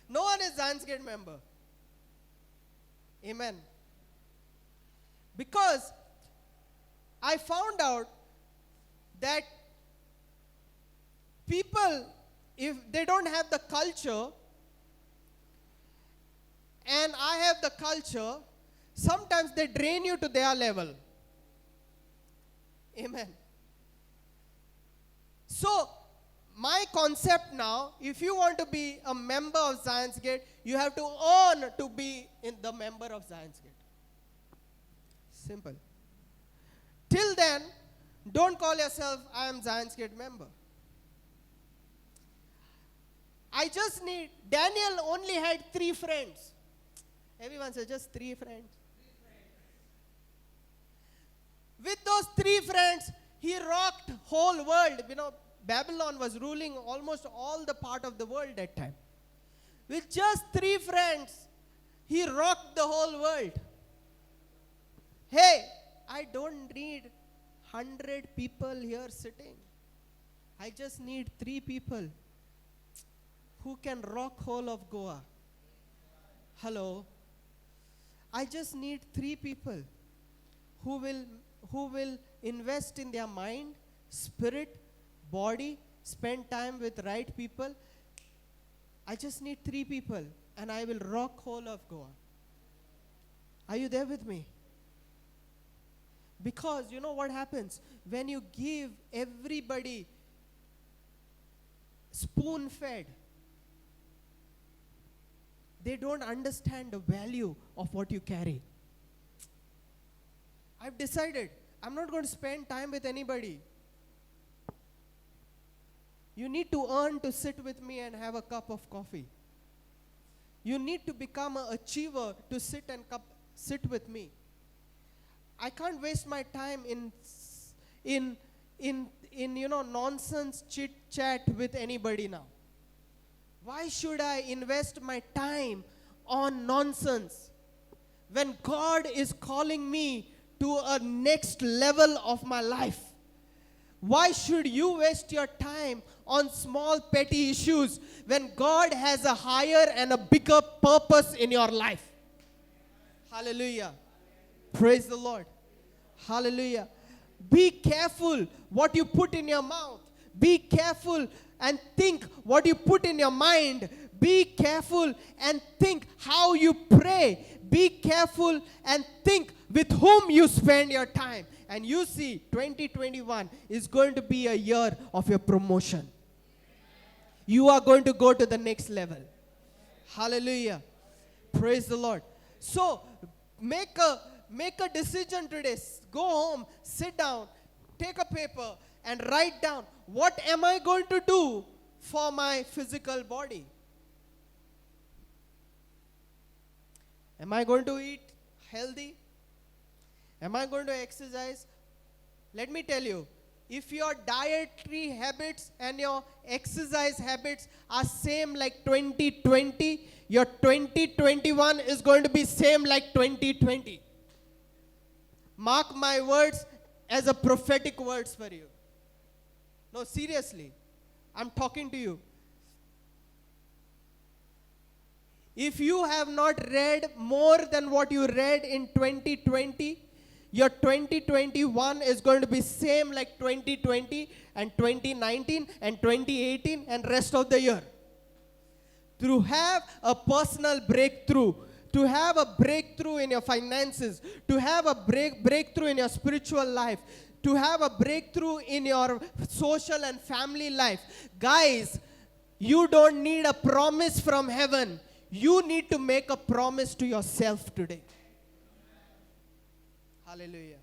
No one is Zion's Gate member. Amen. Because I found out that people, if they don't have the culture, and I have the culture, sometimes they drain you to their level. Amen. So, my concept now, if you want to be a member of Zion's Gate, you have to earn to be in the member of Zion's Gate. Simple. Till then, don't call yourself, I am Zion's Gate member. Daniel only had 3 friends. Everyone says just 3 friends. With those 3 friends, he rocked whole world. Babylon was ruling almost all the part of the world that time. With just 3 friends, he rocked the whole world. Hey, I don't need 100 people here sitting. I just need 3 people who can rock whole of Goa. Hello. I just need 3 people who will invest in their mind, spirit, body, spend time with right people. I just need 3 people and I will rock whole of Goa. Are you there with me? Because you know what happens? When you give everybody spoon-fed, they don't understand the value of what you carry. I've decided I'm not going to spend time with anybody. You need to earn to sit with me and have a cup of coffee. You need to become an achiever to sit with me. I can't waste my time in nonsense chit chat with anybody now. Why should I invest my time on nonsense when God is calling me to a next level of my life? Why should you waste your time on small petty issues when God has a higher and a bigger purpose in your life? Hallelujah. Praise the Lord. Hallelujah. Be careful what you put in your mouth. Be careful and think what you put in your mind. Be careful and think how you pray. Be careful and think with whom you spend your time. And you see, 2021 is going to be a year of your promotion. You are going to go to the next level. Hallelujah. Praise the Lord. So, make a decision today. Go home, sit down, take a paper and write down, what am I going to do for my physical body? Am I going to eat healthy? Am I going to exercise? Let me tell you, if your dietary habits and your exercise habits are same like 2020, your 2021 is going to be same like 2020. Mark my words as a prophetic words for you. No, seriously, I'm talking to you. If you have not read more than what you read in 2020, your 2021 is going to be same like 2020 and 2019 and 2018 and rest of the year. To have a personal breakthrough, to have a breakthrough in your finances, to have a breakthrough in your spiritual life, to have a breakthrough in your social and family life. Guys, you don't need a promise from heaven. You need to make a promise to yourself today. Hallelujah.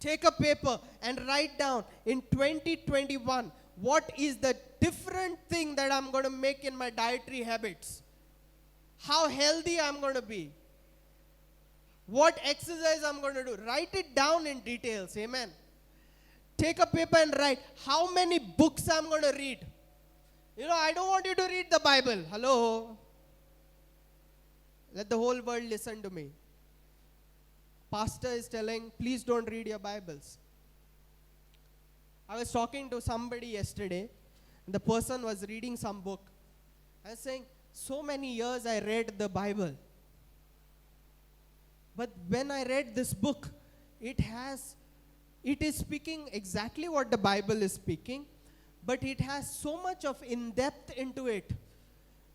Take a paper and write down in 2021, what is the different thing that I'm going to make in my dietary habits? How healthy I'm going to be? What exercise I'm going to do? Write it down in details. Amen. Take a paper and write how many books I'm going to read. You know, I don't want you to read the Bible. Hello. Let the whole world listen to me. Pastor is telling, please don't read your Bibles. I was talking to somebody yesterday, and the person was reading some book. I was saying, so many years I read the Bible. But when I read this book, it is speaking exactly what the Bible is speaking, but it has so much of in-depth into it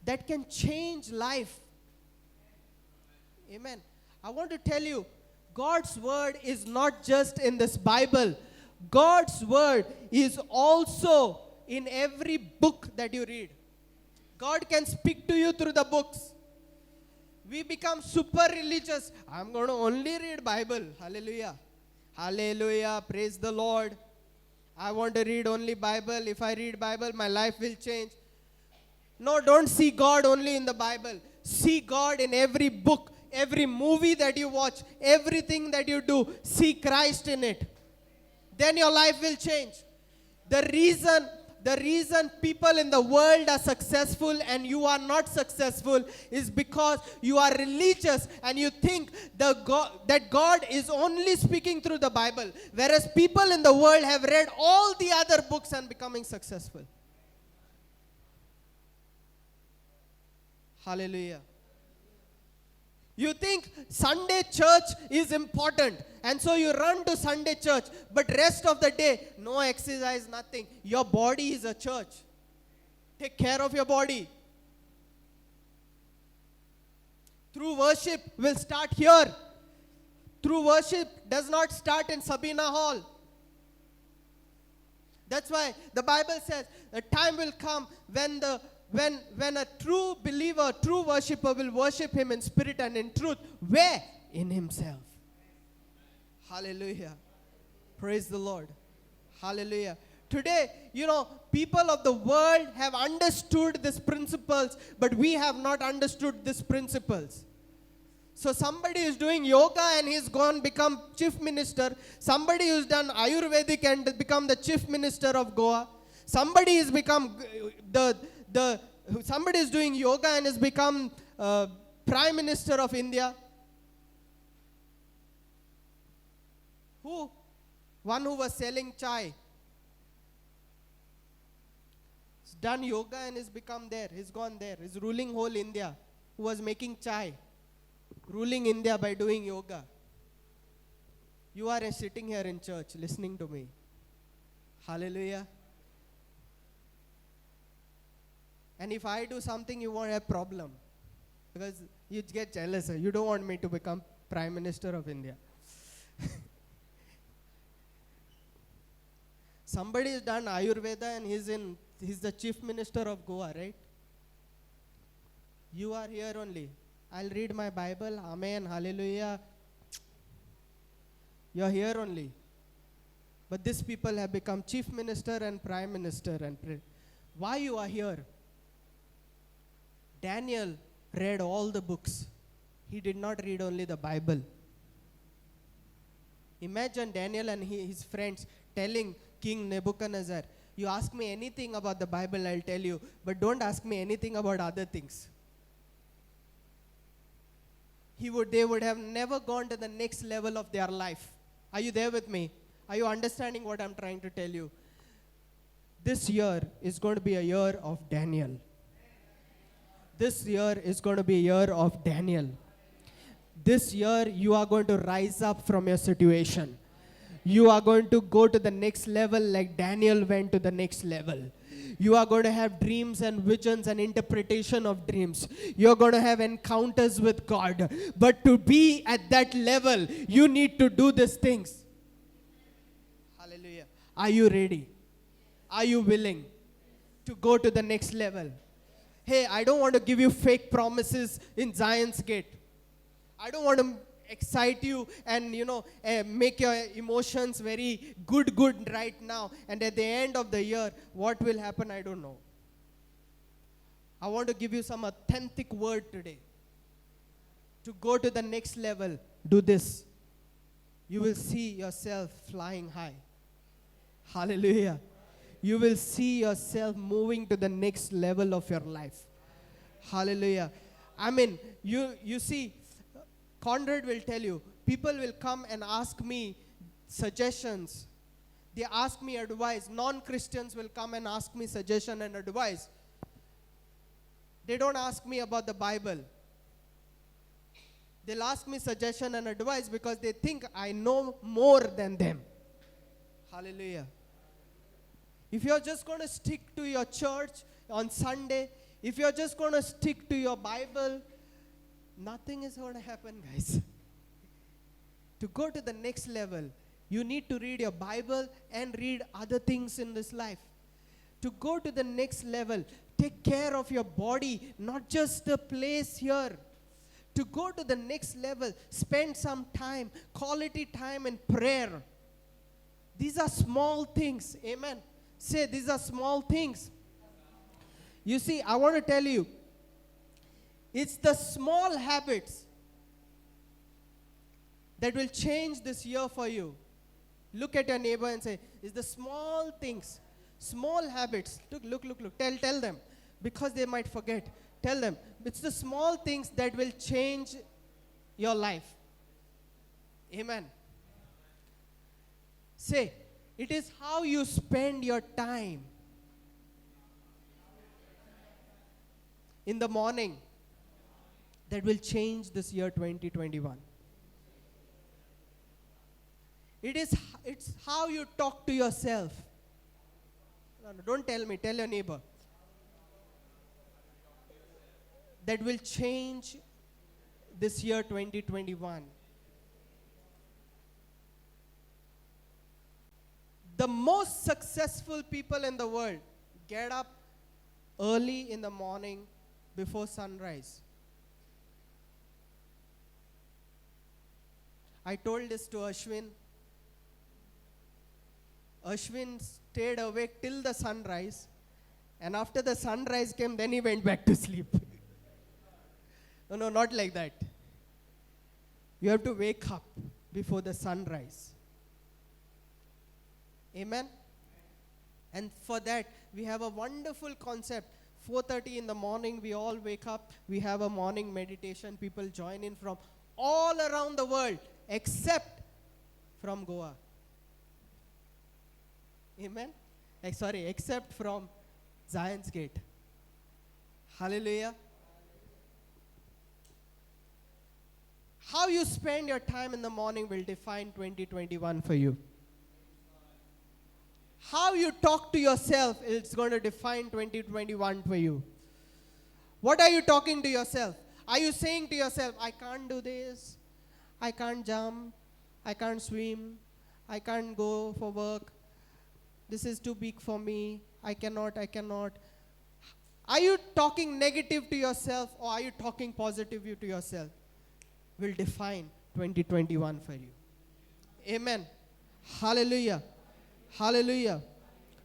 that can change life. Amen. I want to tell you, God's word is not just in this Bible. God's word is also in every book that you read. God can speak to you through the books. We become super religious. I'm going to only read Bible. Hallelujah. Hallelujah. Praise the Lord. I want to read only Bible. If I read Bible, my life will change. No, don't see God only in the Bible. See God in every book, every movie that you watch, everything that you do. See Christ in it. Then your life will change. The reason people in the world are successful and you are not successful is because you are religious and you think that God is only speaking through the Bible, whereas people in the world have read all the other books and becoming successful. Hallelujah. You think Sunday church is important, and so you run to Sunday church, but rest of the day, no exercise, nothing. Your body is a church. Take care of your body. True worship will start here. True worship does not start in Sabina Hall. That's why the Bible says the time will come when a true believer, true worshipper will worship him in spirit and in truth. Where? In himself. Hallelujah. Praise the Lord. Hallelujah. Today, people of the world have understood these principles, but we have not understood these principles. So somebody is doing yoga and he's gone become chief minister. Somebody who's done Ayurvedic and become the chief minister of Goa. Somebody has become somebody is doing yoga and has become Prime Minister of India. Who? One who was selling chai. He's done yoga and he's become there. He's gone there. He's ruling whole India. Who was making chai. Ruling India by doing yoga. You are sitting here in church listening to me. Hallelujah. And if I do something, you won't have problem. Because you get jealous. You don't want me to become Prime Minister of India. Somebody has done Ayurveda and he's the Chief Minister of Goa, right? You are here only. I'll read my Bible. Amen. Hallelujah. You're here only. But these people have become Chief Minister and Prime Minister. Why you are here? Daniel read all the books. He did not read only the Bible. Imagine Daniel and his friends telling King Nebuchadnezzar, you ask me anything about the Bible, I'll tell you, but don't ask me anything about other things. They would have never gone to the next level of their life. Are you there with me? Are you understanding what I'm trying to tell you? This year is going to be a year of Daniel. This year is going to be a year of Daniel. This year you are going to rise up from your situation. You are going to go to the next level like Daniel went to the next level. You are going to have dreams and visions and interpretation of dreams. You are going to have encounters with God. But to be at that level, you need to do these things. Hallelujah. Are you ready? Are you willing to go to the next level? Hey, I don't want to give you fake promises in Zion's Gate. I don't want to excite you and, make your emotions very good right now. And at the end of the year, what will happen, I don't know. I want to give you some authentic word today. To go to the next level, do this. You will see yourself flying high. Hallelujah. You will see yourself moving to the next level of your life. Hallelujah. I mean, you see, Conrad will tell you, people will come and ask me suggestions. They ask me advice. Non-Christians will come and ask me suggestion and advice. They don't ask me about the Bible. They'll ask me suggestion and advice because they think I know more than them. Hallelujah. If you're just going to stick to your church on Sunday, if you're just going to stick to your Bible, nothing is going to happen, guys. To go to the next level, you need to read your Bible and read other things in this life. To go to the next level, take care of your body, not just the place here. To go to the next level, spend some time, quality time in prayer. These are small things. Amen. Say, these are small things. You see, I want to tell you, it's the small habits that will change this year for you. Look at your neighbor and say, it's the small things, small habits. Look. Tell them, because they might forget. Tell them, it's the small things that will change your life. Amen. Say, it is how you spend your time. In the morning, that will change this year 2021. It's how you talk to yourself. No, don't tell me, tell your neighbor. That will change this year 2021. The most successful people in the world get up early in the morning before sunrise. I told this to Ashwin. Ashwin stayed awake till the sunrise, and after the sunrise came, then he went back to sleep. No, not like that. You have to wake up before the sunrise. Amen? And for that, we have a wonderful concept. 4:30 in the morning, we all wake up. We have a morning meditation. People join in from all around the world, except from Goa. Amen? Except from Zion's Gate. Hallelujah. How you spend your time in the morning will define 2021 for you. How you talk to yourself is going to define 2021 for you. What are you talking to yourself? Are you saying to yourself, I can't do this, I can't jump, I can't swim, I can't go for work, this is too big for me, I cannot. Are you talking negative to yourself or are you talking positive to yourself? Will define 2021 for you. Amen. Hallelujah. Hallelujah.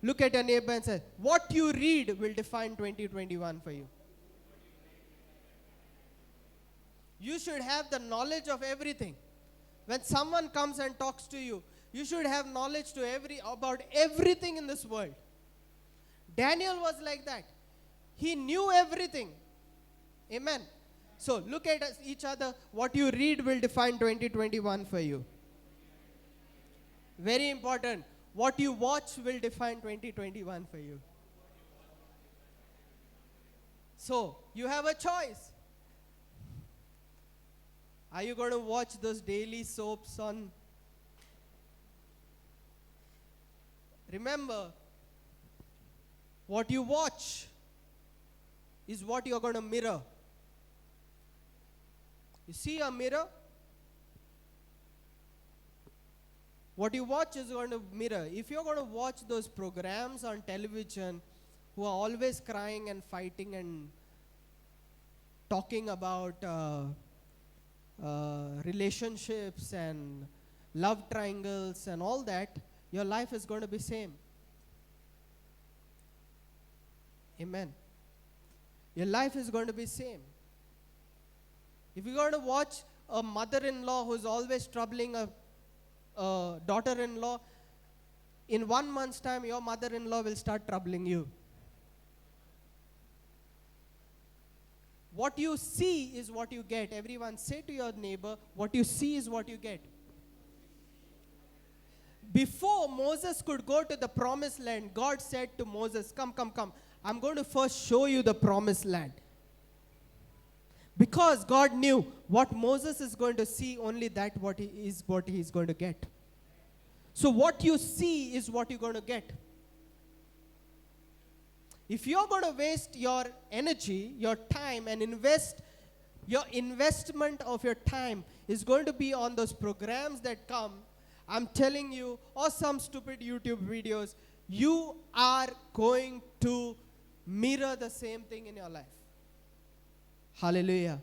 Look at your neighbor and say, what you read will define 2021 for you. You should have the knowledge of everything. When someone comes and talks to you, you should have knowledge about everything in this world. Daniel was like that. He knew everything. Amen. So look at each other. What you read will define 2021 for you. Very important. What you watch will define 2021 for you. So you have a choice. Are you going to watch those daily soaps on? Remember, what you watch is what you're going to mirror. You see a mirror? What you watch is going to mirror. If you're going to watch those programs on television who are always crying and fighting and talking about relationships and love triangles and all that, your life is going to be same. Amen. Your life is going to be same. If you're going to watch a mother-in-law who's always troubling a daughter-in-law, in 1 month's time, your mother-in-law will start troubling you. What you see is what you get. Everyone say to your neighbor, what you see is what you get. Before Moses could go to the promised land, God said to Moses, come. I'm going to first show you the promised land. Because God knew what Moses is going to see, only that what he is going to get. So what you see is what you're going to get. If you're going to waste your energy, your time, and your investment of your time is going to be on those programs that come, I'm telling you, or some stupid YouTube videos, you are going to mirror the same thing in your life. Hallelujah.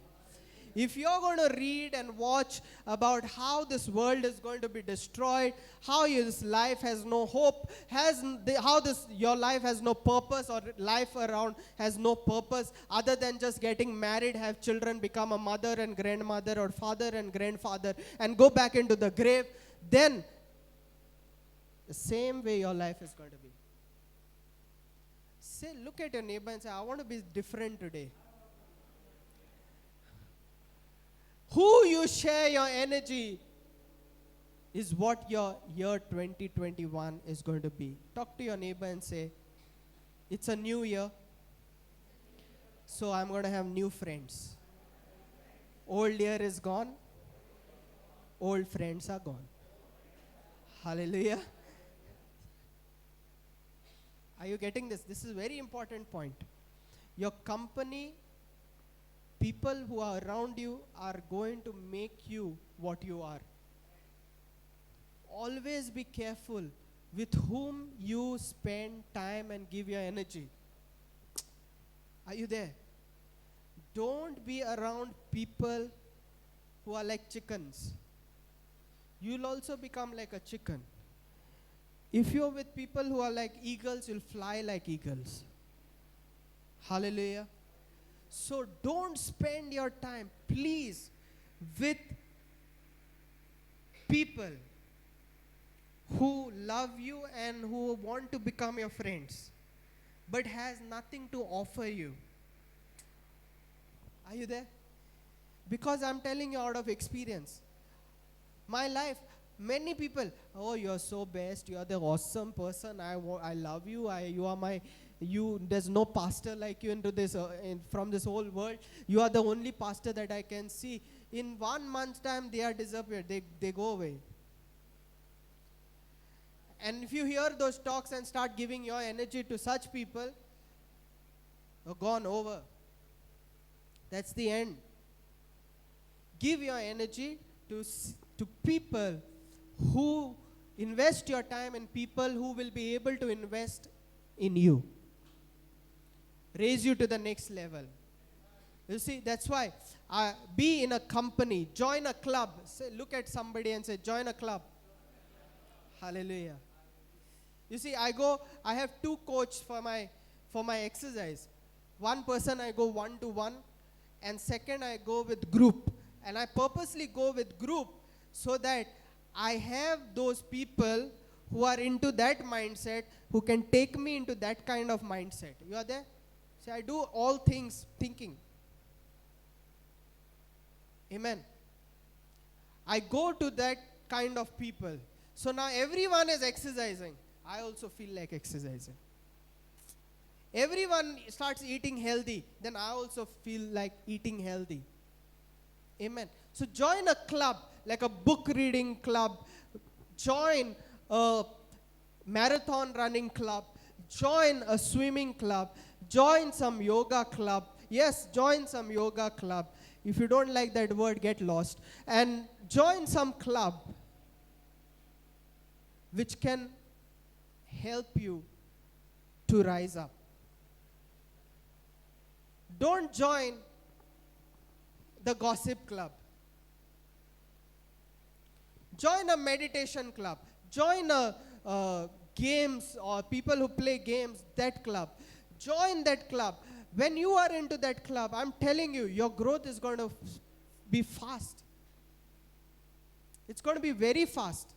If you're going to read and watch about how this world is going to be destroyed, how this life has no hope, your life has no purpose, or life around has no purpose other than just getting married, have children, become a mother and grandmother or father and grandfather and go back into the grave, then the same way your life is going to be. Look at your neighbor and say, I want to be different today. Who you share your energy is what your year 2021 is going to be. Talk to your neighbor and say, it's a new year, so I'm going to have new friends. Old year is gone, old friends are gone. Hallelujah. Are you getting this? This is a very important point. Your company, people who are around you are going to make you what you are. Always be careful with whom you spend time and give your energy. Are you there? Don't be around people who are like chickens. You'll also become like a chicken. If you're with people who are like eagles, you'll fly like eagles. Hallelujah. So don't spend your time, please, with people who love you and who want to become your friends, but has nothing to offer you. Are you there? Because I'm telling you out of experience. My life, many people, oh, you're so best, you're the awesome person, I love you, there's no pastor like you from this whole world. You are the only pastor that I can see. in 1 month's time they are disappeared. They go away. And if you hear those talks and start giving your energy to such people, you're gone over. That's the end. Give your energy to people who invest your time in people who will be able to invest in you. Raise you to the next level. You see, that's why be in a company, join a club. Say, look at somebody and say, join a club. Hallelujah. You see, I have 2 coaches for my exercise. One person I go 1-to-1, and second I go with group. And I purposely go with group so that I have those people who are into that mindset, who can take me into that kind of mindset. You are there? See, I do all things thinking. Amen. I go to that kind of people. So now everyone is exercising. I also feel like exercising. Everyone starts eating healthy. Then I also feel like eating healthy. Amen. So join a club, like a book reading club. Join a marathon running club. Join a swimming club. Join some yoga club. Yes, join some yoga club. If you don't like that word, get lost. And join some club which can help you to rise up. Don't join the gossip club. Join a meditation club. Join a games or people who play games, that club. Join that club. When you are into that club, I'm telling you, your growth is going to be fast. It's going to be very fast.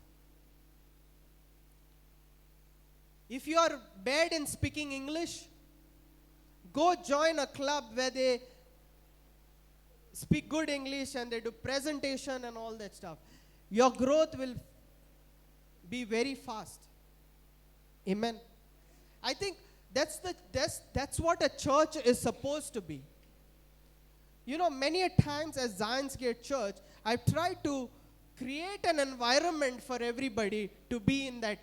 If you are bad in speaking English, go join a club where they speak good English and they do presentation and all that stuff. Your growth will be very fast. Amen. I think that's what a church is supposed to be. You know, many a times as Zion's Gate Church, I've tried to create an environment for everybody to be in that.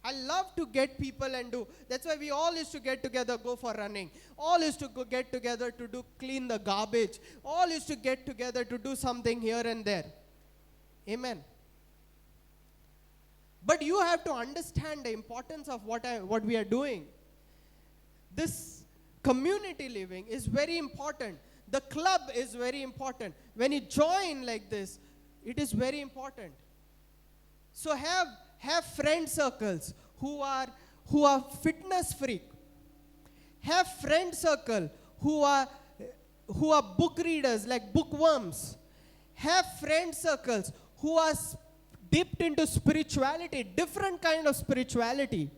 I love to get people and do. That's why we all used to get together, go for running. All used to get together to clean the garbage. All used to get together to do something here and there. Amen. But you have to understand the importance of what we are doing. This community living is very important. The club is very important. When you join like this, it is very important. So have friend circles who are fitness freak. Have friend circle who are book readers, like bookworms. Have friend circles who are dipped into spirituality, different kind of spirituality.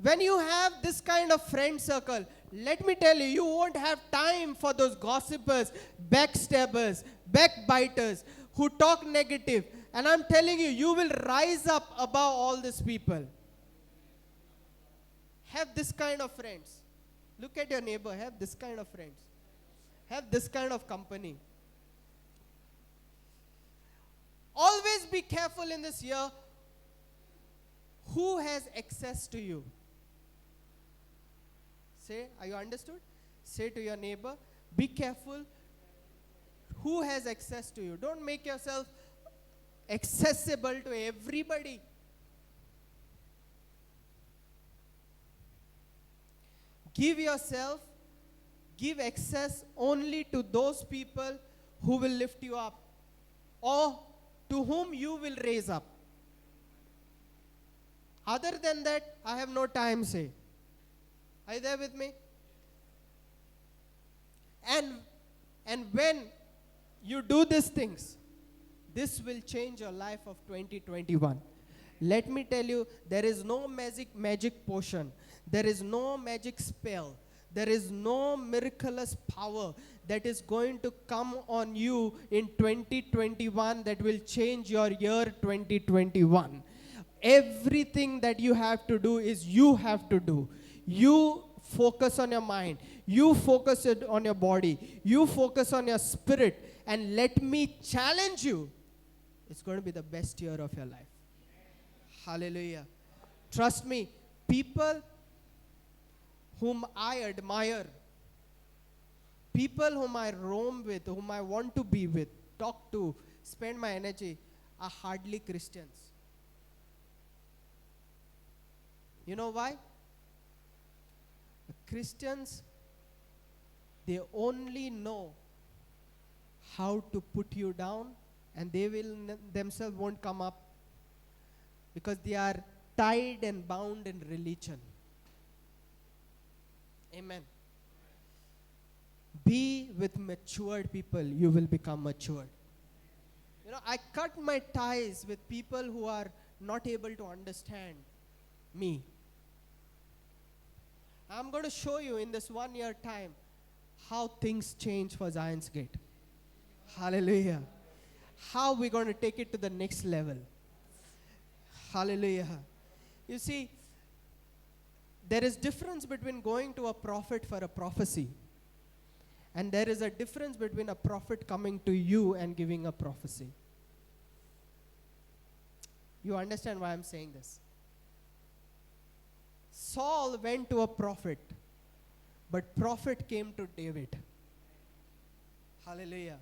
When you have this kind of friend circle, let me tell you, you won't have time for those gossipers, backstabbers, backbiters who talk negative. And I'm telling you, you will rise up above all these people. Have this kind of friends. Look at your neighbor, have this kind of friends. Have this kind of company. Always be careful in this year who has access to you. Say, are you understood? Say to your neighbor, be careful who has access to you. Don't make yourself accessible to everybody. Give access only to those people who will lift you up or to whom you will raise up. Other than that, I have no time, say. Are you there with me? And when you do these things, this will change your life of 2021. Let me tell you, there is no magic potion. There is no magic spell. There is no miraculous power that is going to come on you in 2021 that will change your year 2021. Everything that you have to do is you have to do. You focus on your mind. You focus it on your body. You focus on your spirit. And let me challenge you. It's going to be the best year of your life. Hallelujah. Trust me, people whom I admire, people whom I roam with, whom I want to be with, talk to, spend my energy, are hardly Christians. You know why? Christians, they only know how to put you down, and they will themselves won't come up because they are tied and bound in religion. Amen. Be with matured people, you will become matured. You know, I cut my ties with people who are not able to understand me. I'm going to show you in this 1 year time how things change for Zion's Gate. Hallelujah. How we're going to take it to the next level. Hallelujah. You see, there is difference between going to a prophet for a prophecy, and there is a difference between a prophet coming to you and giving a prophecy. You understand why I'm saying this? Saul went to a prophet, but prophet came to David. Hallelujah.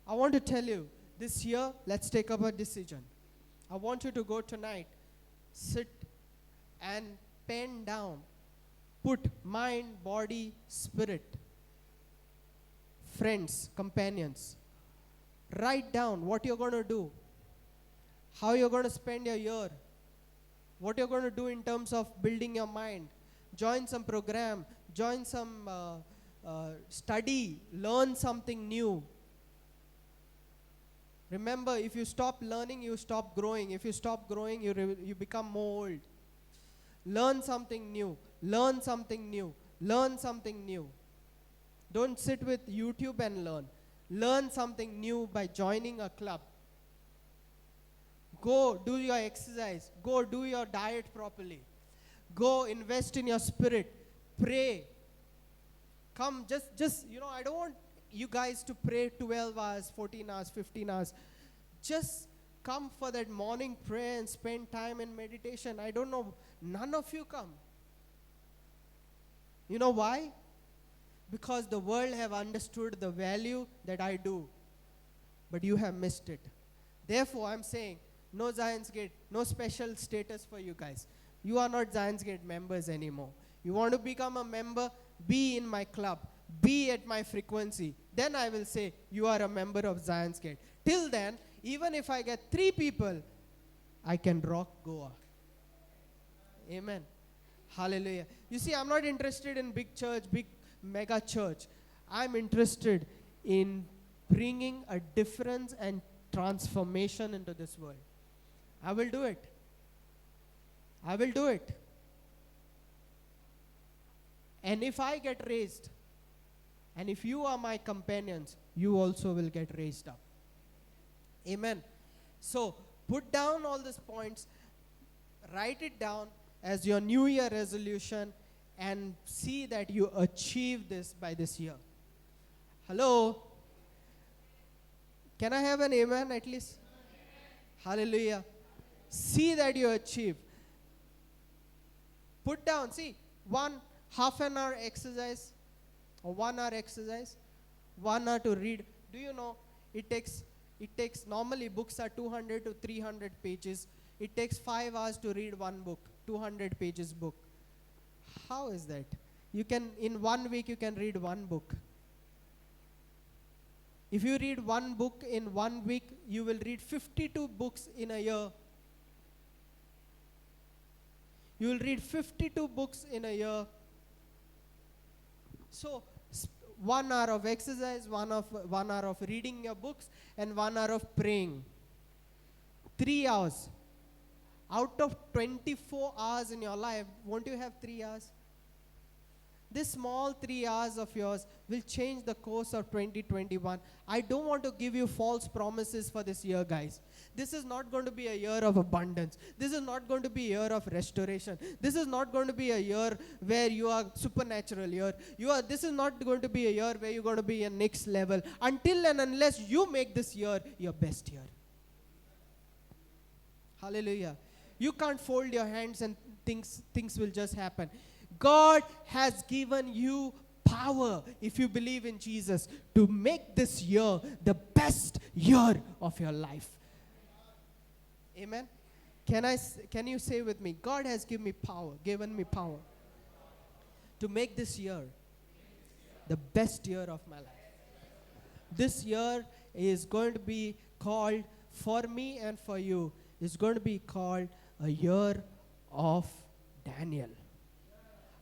I want to tell you, this year, let's take up a decision. I want you to go tonight, sit and pen down, put mind, body, spirit, friends, companions. Write down what you're going to do, how you're going to spend your year, what you're going to do in terms of building your mind. Join some program, join some study, learn something new. Remember, if you stop learning, you stop growing. If you stop growing, you become more old. Learn something new. Learn something new. Learn something new. Don't sit with YouTube and learn. Learn something new by joining a club. Go do your exercise. Go do your diet properly. Go invest in your spirit. Pray. Come, just I don't want you guys to pray 12 hours, 14 hours, 15 hours. Just come for that morning prayer and spend time in meditation. I don't know, none of you come. You know why? Because the world have understood the value that I do, but you have missed it. Therefore, I'm saying, no Zion's Gate, no special status for you guys. You are not Zion's Gate members anymore. You want to become a member? Be in my club. Be at my frequency. Then I will say, you are a member of Zion's Gate. Till then, even if I get 3 people, I can rock Goa. Amen. Hallelujah. You see, I'm not interested in big church, big mega church. I'm interested in bringing a difference and transformation into this world. I will do it. I will do it. And if I get raised, and if you are my companions, you also will get raised up. Amen. So, put down all these points, write it down as your New Year resolution, and see that you achieve this by this year. Hello? Can I have an amen at least? Hallelujah. See that you achieve. Put down, see, half an hour exercise, or 1 hour exercise, 1 hour to read. Do you know, it takes, normally books are 200 to 300 pages. It takes 5 hours to read one book, 200 pages book. How is that? You can, in 1 week, you can read one book. If you read one book in 1 week, you will read 52 books in a year. You will read 52 books in a year. So, 1 hour of exercise, 1 hour of reading your books, and 1 hour of praying. 3 hours. Out of 24 hours in your life, won't you have 3 hours? This small 3 hours of yours will change the course of 2021. I don't want to give you false promises for this year, guys. This is not going to be a year of abundance. This is not going to be a year of restoration. This is not going to be a year where you are supernatural year. This is not going to be a year where you're going to be a next level until and unless you make this year your best year. Hallelujah. You can't fold your hands and things will just happen. God has given you power, if you believe in Jesus, to make this year the best year of your life. Amen. Can you say with me, God has given me power to make this year the best year of my life. This year is going to be called, for me and for you, is going to be called a year of Daniel.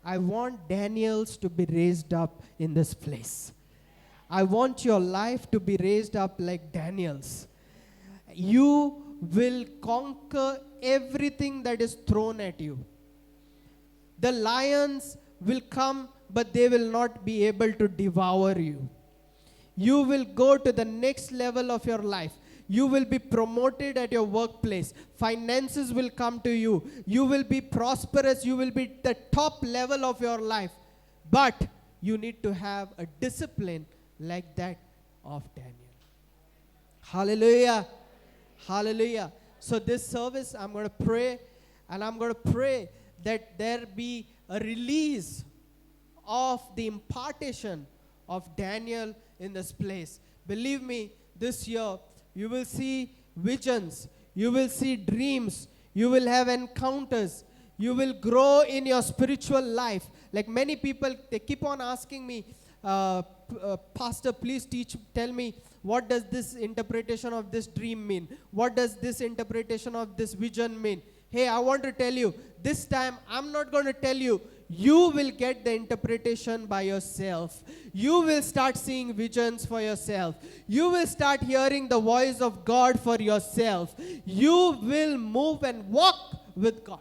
I want Daniels to be raised up in this place. I want your life to be raised up like Daniel's. You will conquer everything that is thrown at you. The lions will come, but they will not be able to devour you. You will go to the next level of your life. You will be promoted at your workplace. Finances will come to you. You will be prosperous. You will be at the top level of your life. But you need to have a discipline like that of Daniel. Hallelujah. Hallelujah. So this service, I'm going to pray, and I'm going to pray that there be a release of the impartation of Daniel in this place. Believe me, this year, you will see visions. You will see dreams. You will have encounters. You will grow in your spiritual life. Like many people, they keep on asking me, Pastor, please tell me, what does this interpretation of this dream mean? What does this interpretation of this vision mean? Hey, I want to tell you, this time I'm not going to tell you. You will get the interpretation by yourself. You will start seeing visions for yourself. You will start hearing the voice of God for yourself. You will move and walk with God.